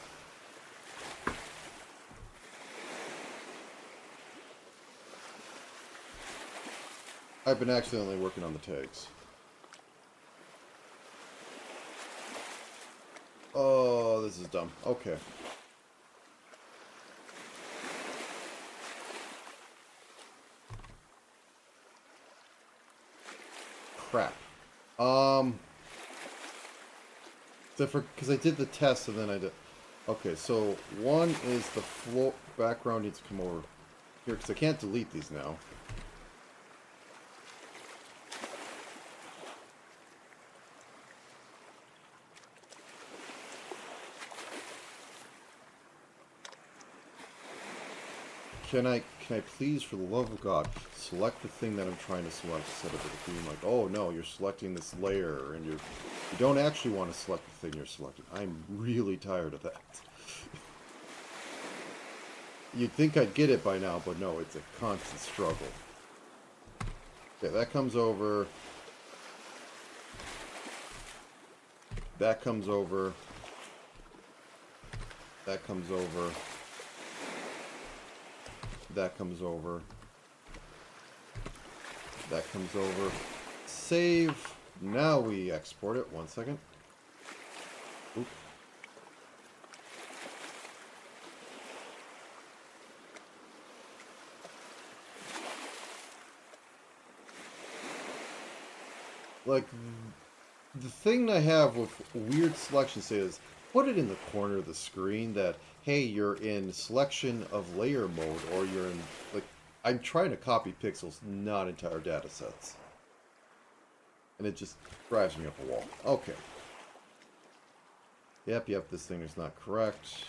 I've been accidentally working on the tags. Oh, this is dumb. Okay. Crap. Because I did the test and then I did... Okay, so one is the floor background needs to come over here because I can't delete these now. Can I please, for the love of God, select the thing that I'm trying to select instead of it being like, oh no, you're selecting this layer, and you don't actually want to select the thing you're selecting. I'm really tired of that. You'd think I'd get it by now, but no, it's a constant struggle. Okay, that comes over. That comes over. That comes over. That comes over. That comes over. Save. Now we export it. 1 second. Oop. Like, the thing I have with weird selection is put it in the corner of the screen that, hey, you're in selection of layer mode, or you're in, like, I'm trying to copy pixels, not entire data sets. And it just drives me up a wall. Okay. Yep, this thing is not correct.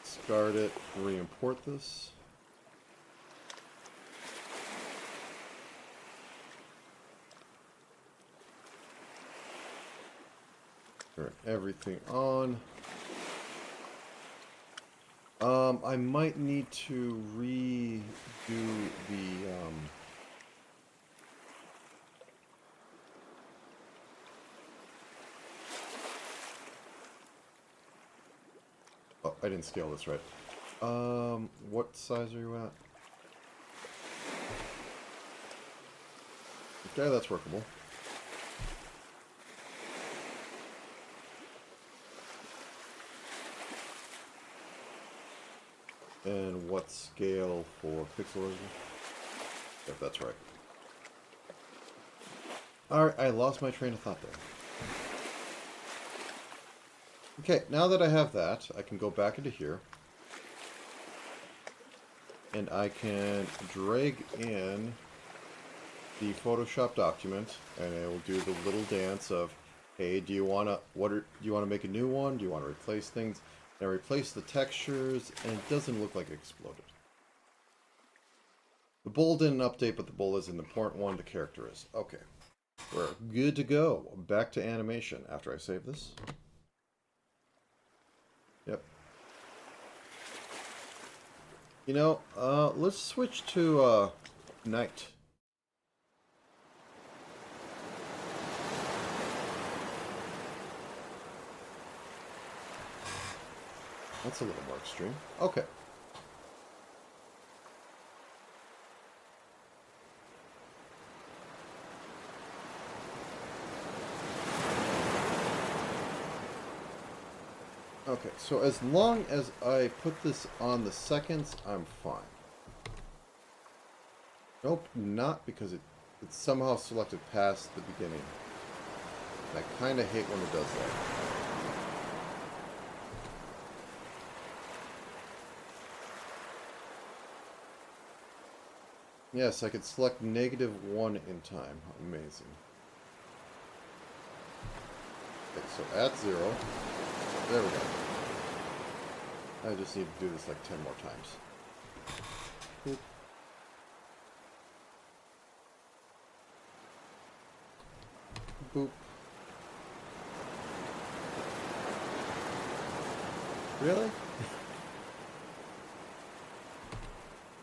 Discard it, re-import this. Turn everything on. I might need to redo the, oh, I didn't scale this right. What size are you at? Okay, that's workable. And what scale for pixel resolution? Yep, that's right. Alright, I lost my train of thought there. Okay, now that I have that, I can go back into here. And I can drag in the Photoshop document, and it will do the little dance of, hey, do you want to make a new one? Do you want to replace things? Now replace the textures, and it doesn't look like it exploded. The bowl didn't update, but the bowl is an important one. The character is. Okay. We're good to go. Back to animation after I save this. Yep. You know, let's switch to night. That's a little more extreme. Okay. Okay, so as long as I put this on the seconds, I'm fine. Nope, not because it's somehow selected past the beginning. I kind of hate when it does that. Yes, I could select -1 in time. Amazing. Okay, so at 0. There we go. I just need to do this like 10 more times. Boop. Boop. Really?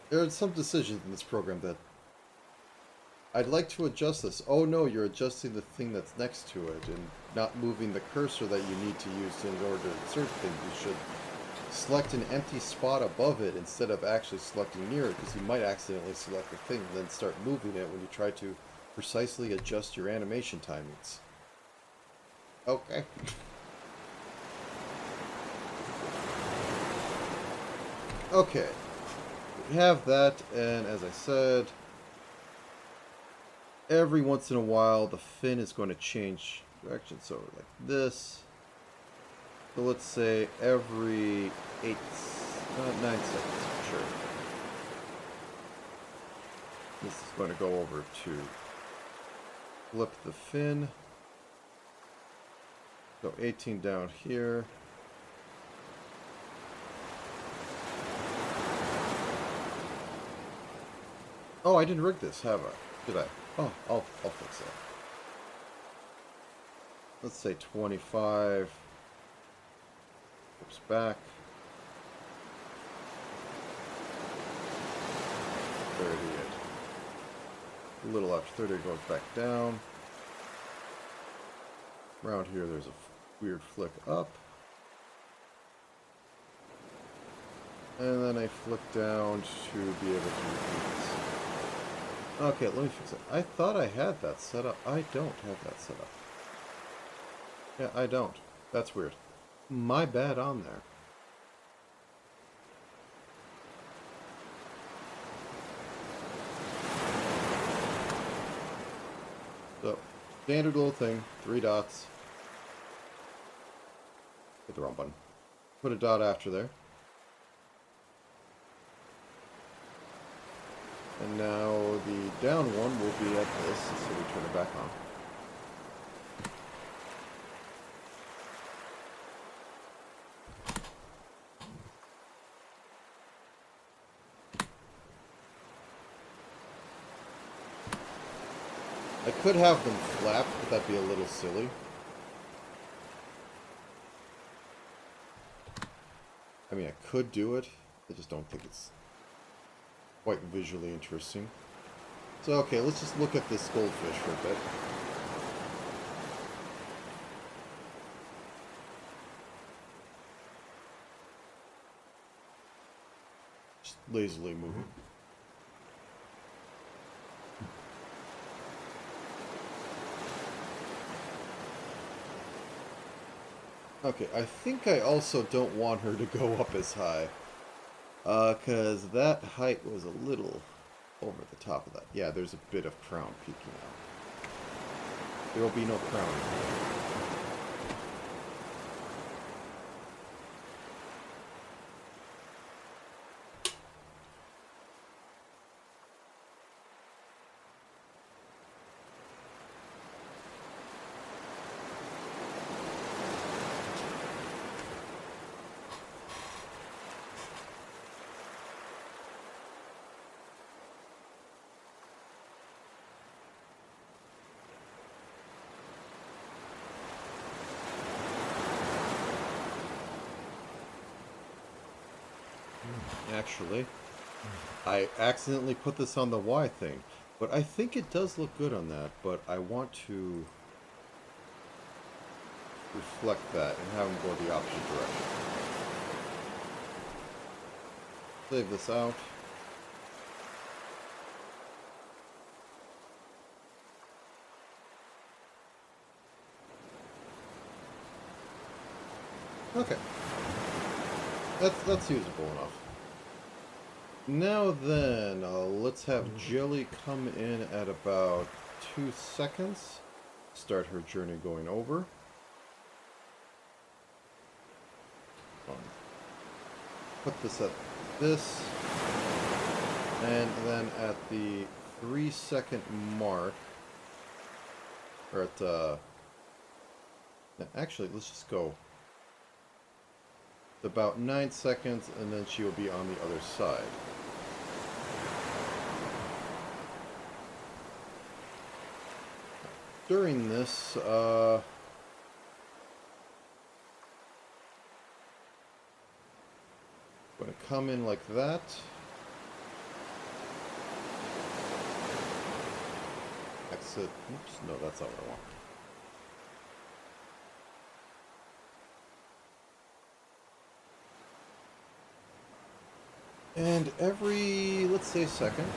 There are some decisions in this program that I'd like to adjust this. Oh no, you're adjusting the thing that's next to it and not moving the cursor that you need to use in order to insert things. You should select an empty spot above it instead of actually selecting near it, because you might accidentally select the thing and then start moving it when you try to precisely adjust your animation timings. Okay. Okay. We have that, and as I said, every once in a while the fin is going to change direction, so like this. So let's say every 9 seconds, sure. This is going to go over to flip the fin. So 18 down here. Oh, I didn't rig this, have I? Did I? Oh, I'll fix that. Let's say 25. Flips back. 30. A little after 30 it goes back down. Around here there's a weird flick up. And then I flick down to be able to repeat this. Okay, let me fix it. I thought I had that set up. I don't have that set up. Yeah, I don't. That's weird. My bad on there. So, standard little thing, 3 dots. Hit the wrong button. Put a dot after there. And now the down one will be at this, so we turn it back on. I could have them flapped, but that'd be a little silly. I mean, I could do it. I just don't think it's quite visually interesting. So, okay, let's just look at this goldfish for a bit. Just lazily moving. Okay, I think I also don't want her to go up as high. Because that height was a little over the top of that. Yeah, there's a bit of crown peeking out. There will be no crown. Actually, I accidentally put this on the Y thing, but I think it does look good on that, but I want to reflect that and have them go the opposite direction. Save this out. Okay. That's usable enough. Now then, let's have Jelly come in at about 2 seconds. Start her journey going over. Put this at this. And then at the 3-second mark, or at, actually, let's just go about 9 seconds, and then she will be on the other side. During this, going to come in like that. Exit. Oops, no, that's not what I want. And every, let's say, second,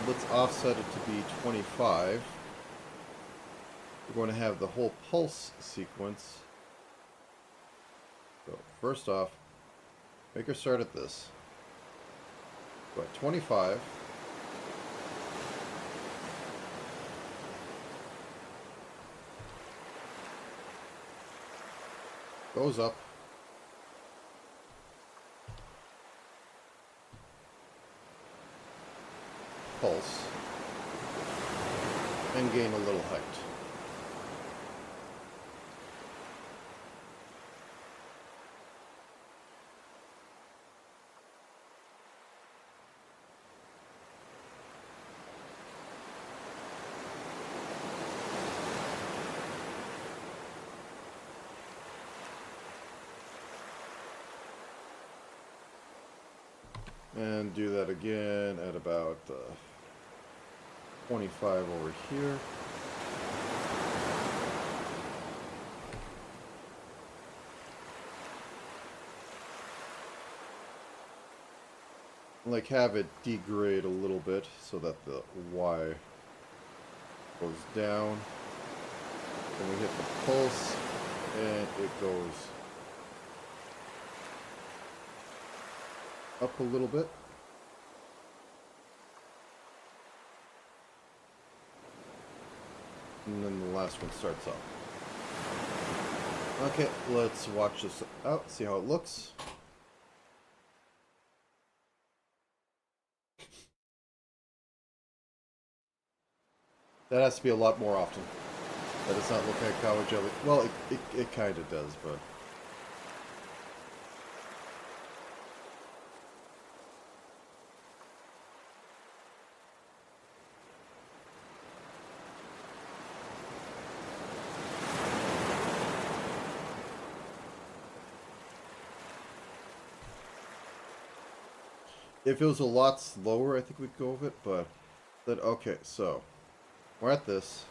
let's offset it to be 25. We're going to have the whole pulse sequence. So, first off, make her start at this. Go at 25. Goes up. Pulse. And gain a little height. And do that again at about 25 over here. like have it degrade a little bit so that the Y goes down. Then we hit the pulse and it goes up a little bit. And then the last one starts up. Okay, let's watch this out, see how it looks. That has to be a lot more often. That does not look like kawa jelly. Well, it kind of does, but... If it was a lot slower, I think we'd go with it, but... Then, okay, so... We're at this.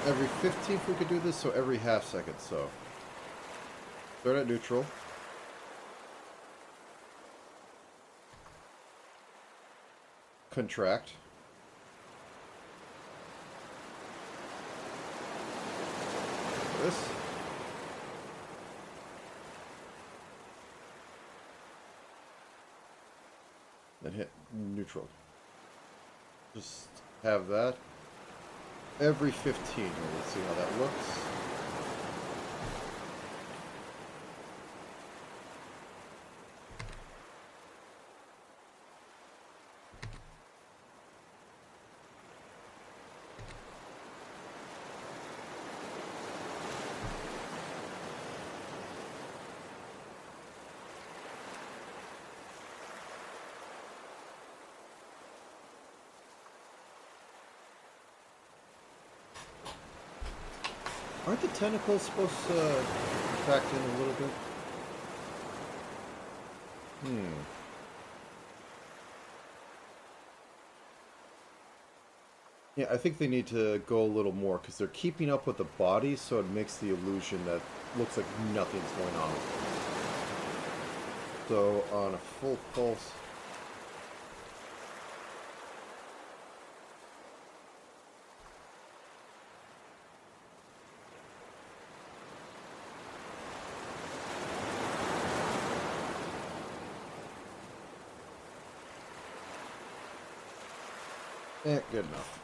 Every 15th we could do this, so every half second, so... Start at neutral. Contract. This. Then hit neutral. Just have that. Every 15. Let's see how that looks. Aren't the tentacles supposed to contract in a little bit? Yeah, I think they need to go a little more because they're keeping up with the body, so it makes the illusion that looks like nothing's going on. So on a full pulse. Good enough.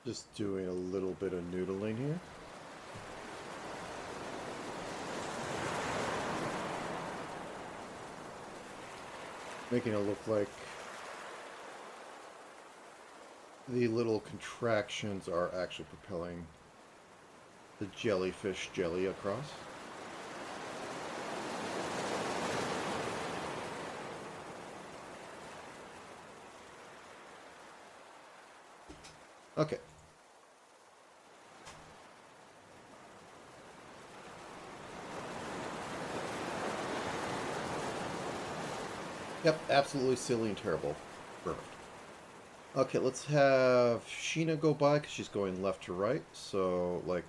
Just doing a little bit of noodling here. Making it look like the little contractions are actually propelling the jellyfish jelly across. Okay. Yep, absolutely silly and terrible. Perfect. Okay, let's have Sheena go by because she's going left to right. So, like,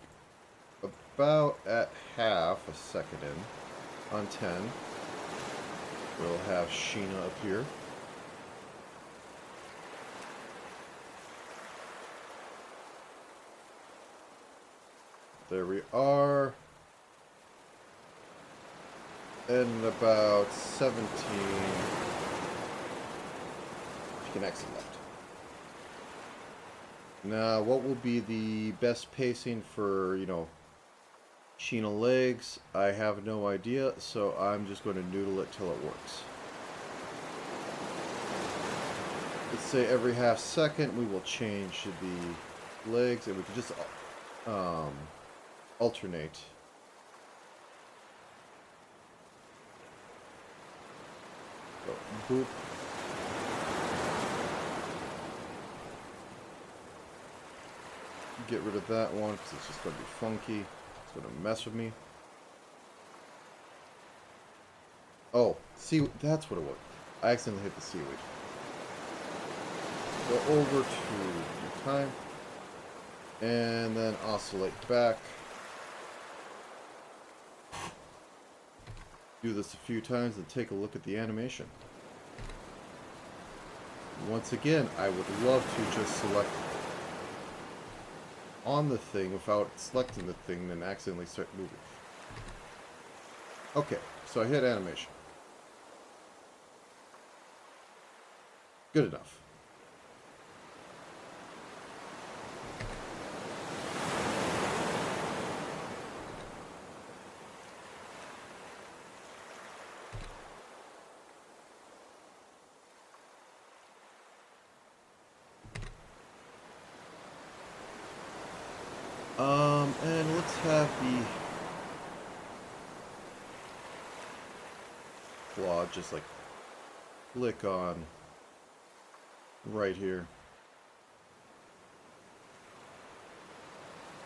about at half a second in, on 10, we'll have Sheena appear. There we are. And about 17, she can exit left. Now, what will be the best pacing for, Sheena legs? I have no idea, so I'm just going to noodle it till it works. Let's say every half second we will change the legs, and we can just alternate. So, boop. Get rid of that one because it's just going to be funky. It's going to mess with me. Oh, see, that's what it was. I accidentally hit the seaweed. Go over to time. And then oscillate back. Do this a few times and take a look at the animation. Once again, I would love to just select on the thing without selecting the thing, then accidentally start moving. Okay, so I hit animation. Good enough. And let's have the claw just like click on right here.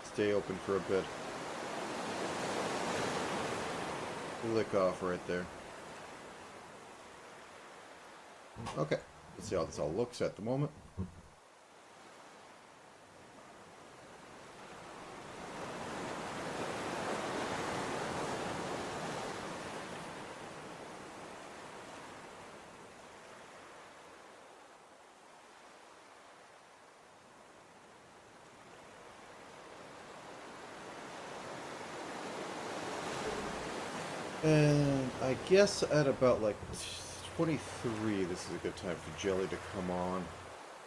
Stay open for a bit. Click off right there. Okay, let's see how this all looks at the moment. And I guess at about like 23, this is a good time for jelly to come on.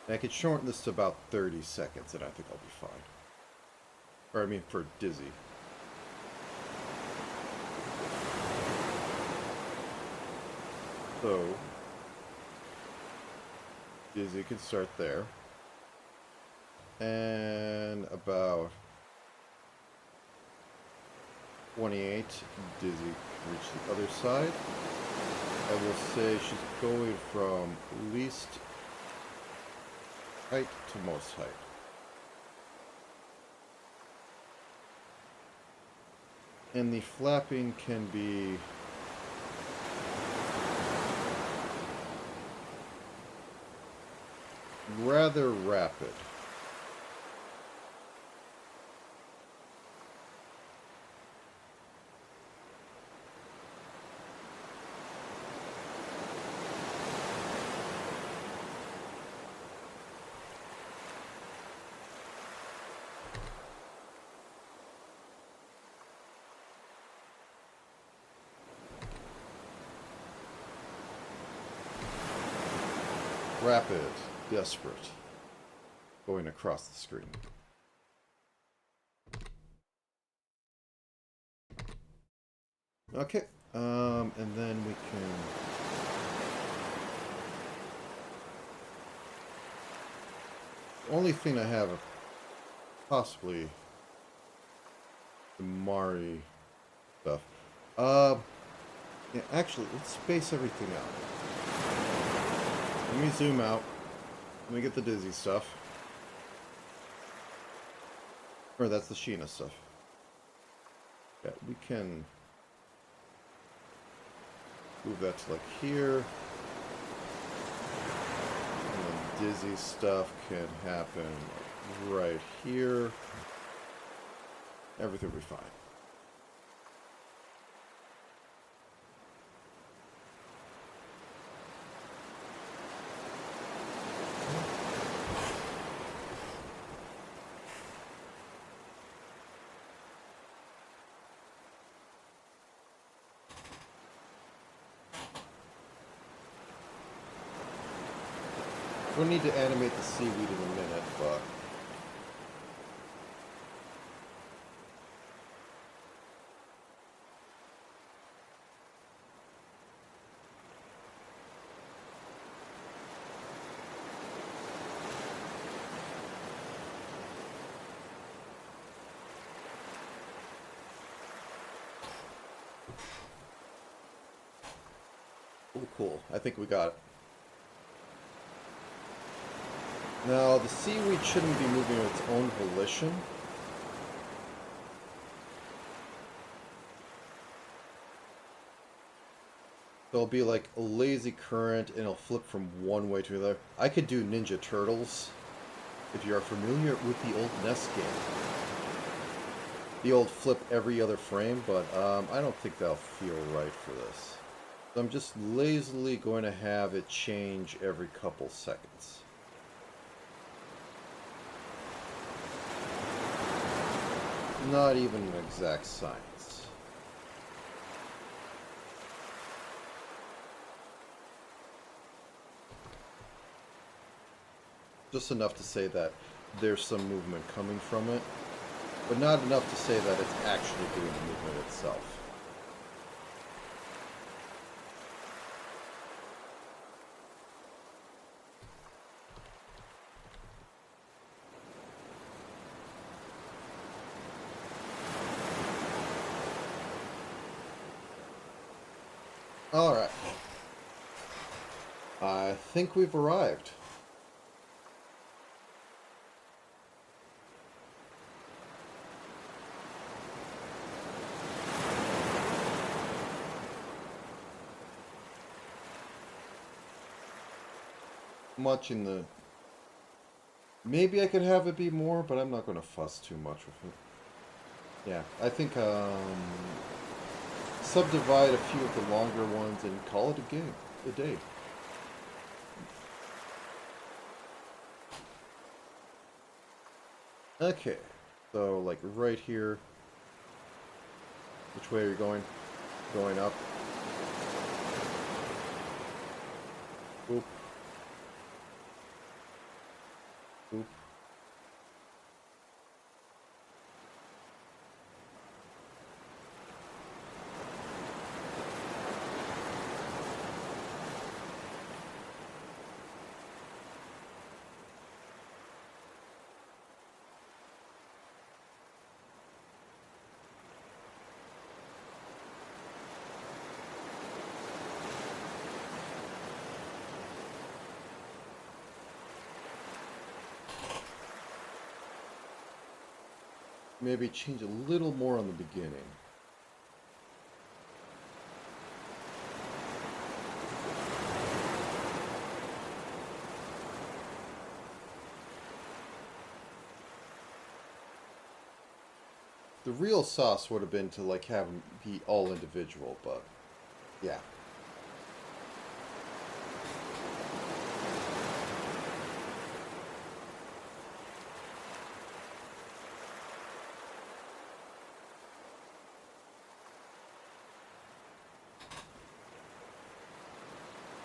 And I could shorten this to about 30 seconds, and I think I'll be fine. Or I mean, for Dizzy. So, Dizzy can start there. And about 28, Dizzy reach the other side. I will say she's going from least height to most height. And the flapping can be rather rapid. Rapid, desperate, going across the screen. Okay, and then we can the only thing I have possibly the Mari stuff. Yeah, actually, let's space everything out. Let me zoom out. Let me get the Dizzy stuff. Or that's the Sheena stuff. Yeah, we can move that to like here. And then Dizzy stuff can happen like right here. Everything will be fine. We'll need to animate the seaweed in a minute, but Cool. I think we got it. Now, the seaweed shouldn't be moving of its own volition. There'll be like a lazy current and it'll flip from one way to the other. I could do Ninja Turtles, if you are familiar with the old NES game. The old flip every other frame, but I don't think that'll feel right for this. So I'm just lazily going to have it change every couple seconds. Not even an exact science. Just enough to say that there's some movement coming from it, but not enough to say that it's actually doing the movement itself. Alright. I think we've arrived. Much in the... Maybe I could have it be more, but I'm not going to fuss too much with it. Yeah, I think, subdivide a few of the longer ones and call it a day. Okay, so like right here. Which way are you going? Going up. Oop. Oop. Maybe change a little more on the beginning. The real sauce would have been to like have them be all individual, but yeah.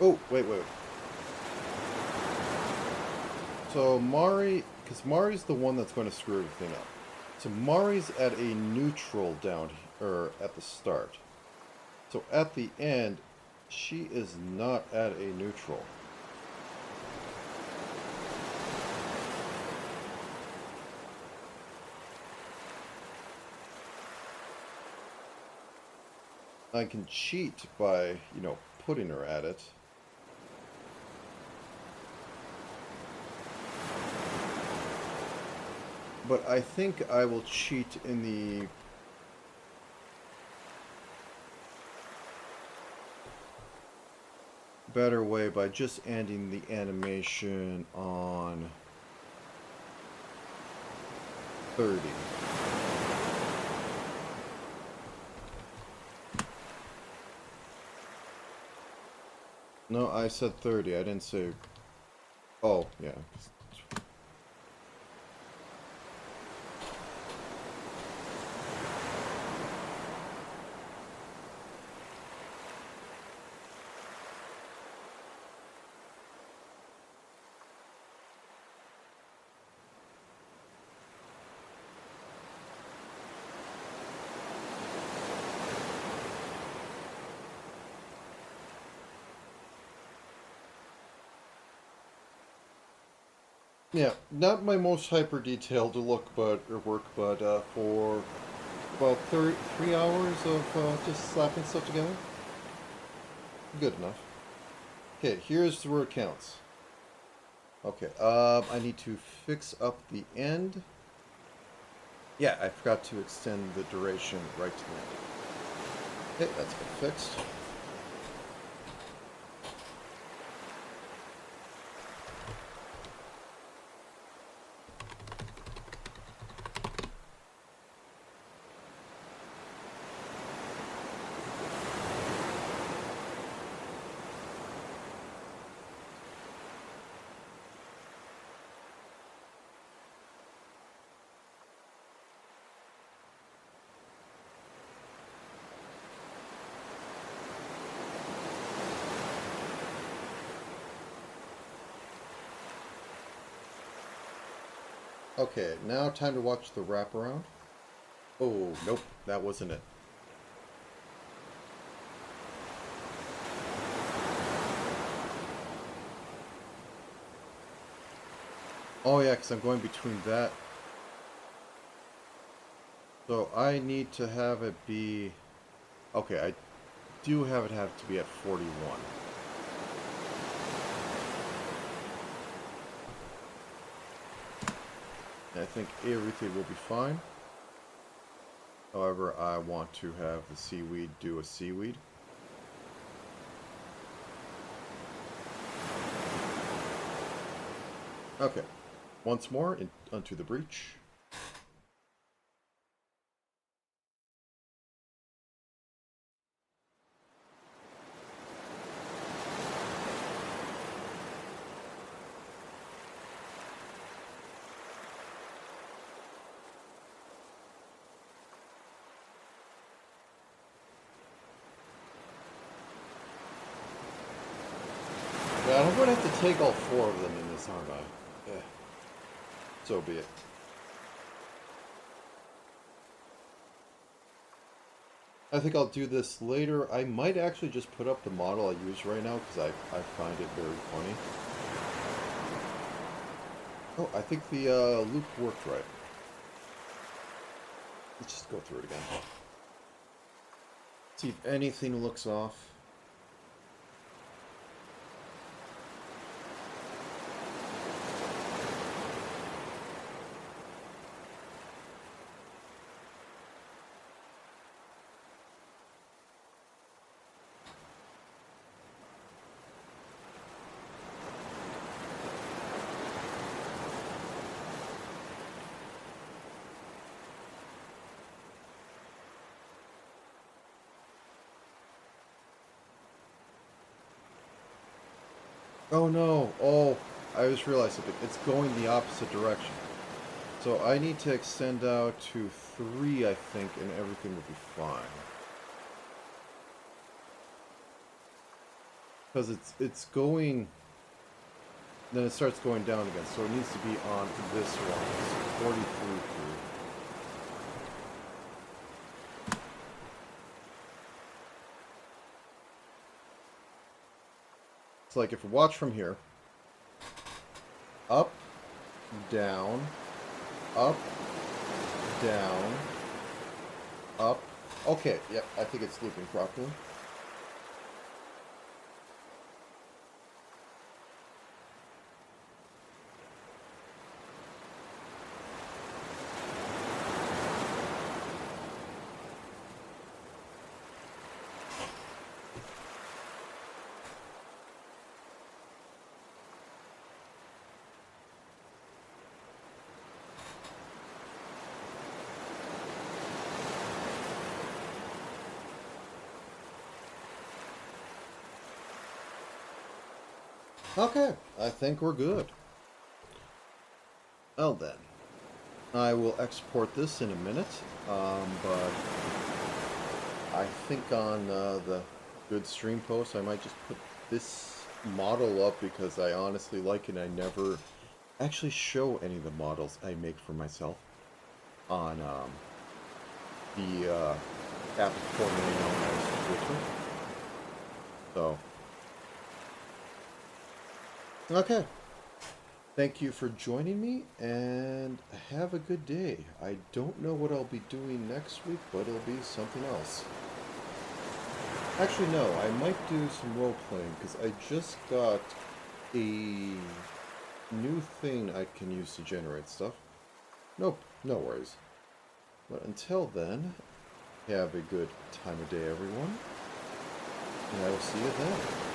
Oh, wait. So because Mari's the one that's going to screw everything up. So Mari's at a neutral down here at the start. So at the end, she is not at a neutral. I can cheat by, putting her at it. But I think I will cheat in the... better way by just ending the animation on 30. No, I said 30. I didn't say... Oh, yeah. Yeah, not my most hyper detailed look, but for about 3 hours of just slapping stuff together, good enough. Okay, here's where it counts. Okay, I need to fix up the end. Yeah, I forgot to extend the duration right to the end. Okay, that's been fixed. Okay, now time to watch the wraparound. Oh, nope, that wasn't it. Oh yeah, because I'm going between that. So I need to have it be... Okay, I do have it have to be at 41. I think everything will be fine. However, I want to have the seaweed do a seaweed. Okay, once more onto the breach. Yeah, I'm going to have to take all 4 of them in this, aren't I? Yeah. So be it. I think I'll do this later. I might actually just put up the model I use right now because I find it very funny. Oh, I think the loop worked right. Let's just go through it again. See if anything looks off. Oh no, oh, I just realized something. It's going the opposite direction. So I need to extend out to 3, I think, and everything will be fine. Because it's going, then it starts going down again. So it needs to be on this one. So 43 through. It's like if you watch from here, up, down, up, down, up. Okay, yep, I think it's looping properly. Okay, I think we're good. Well then, I will export this in a minute, but I think on the good stream post I might just put this model up because I honestly like it. I never actually show any of the models I make for myself on the app formerly known as Twitter. So, okay. Thank you for joining me, and have a good day. I don't know what I'll be doing next week, but it'll be something else. Actually, no, I might do some role-playing, because I just got a new thing I can use to generate stuff. Nope, no worries. But until then, have a good time of day, everyone, and I will see you then.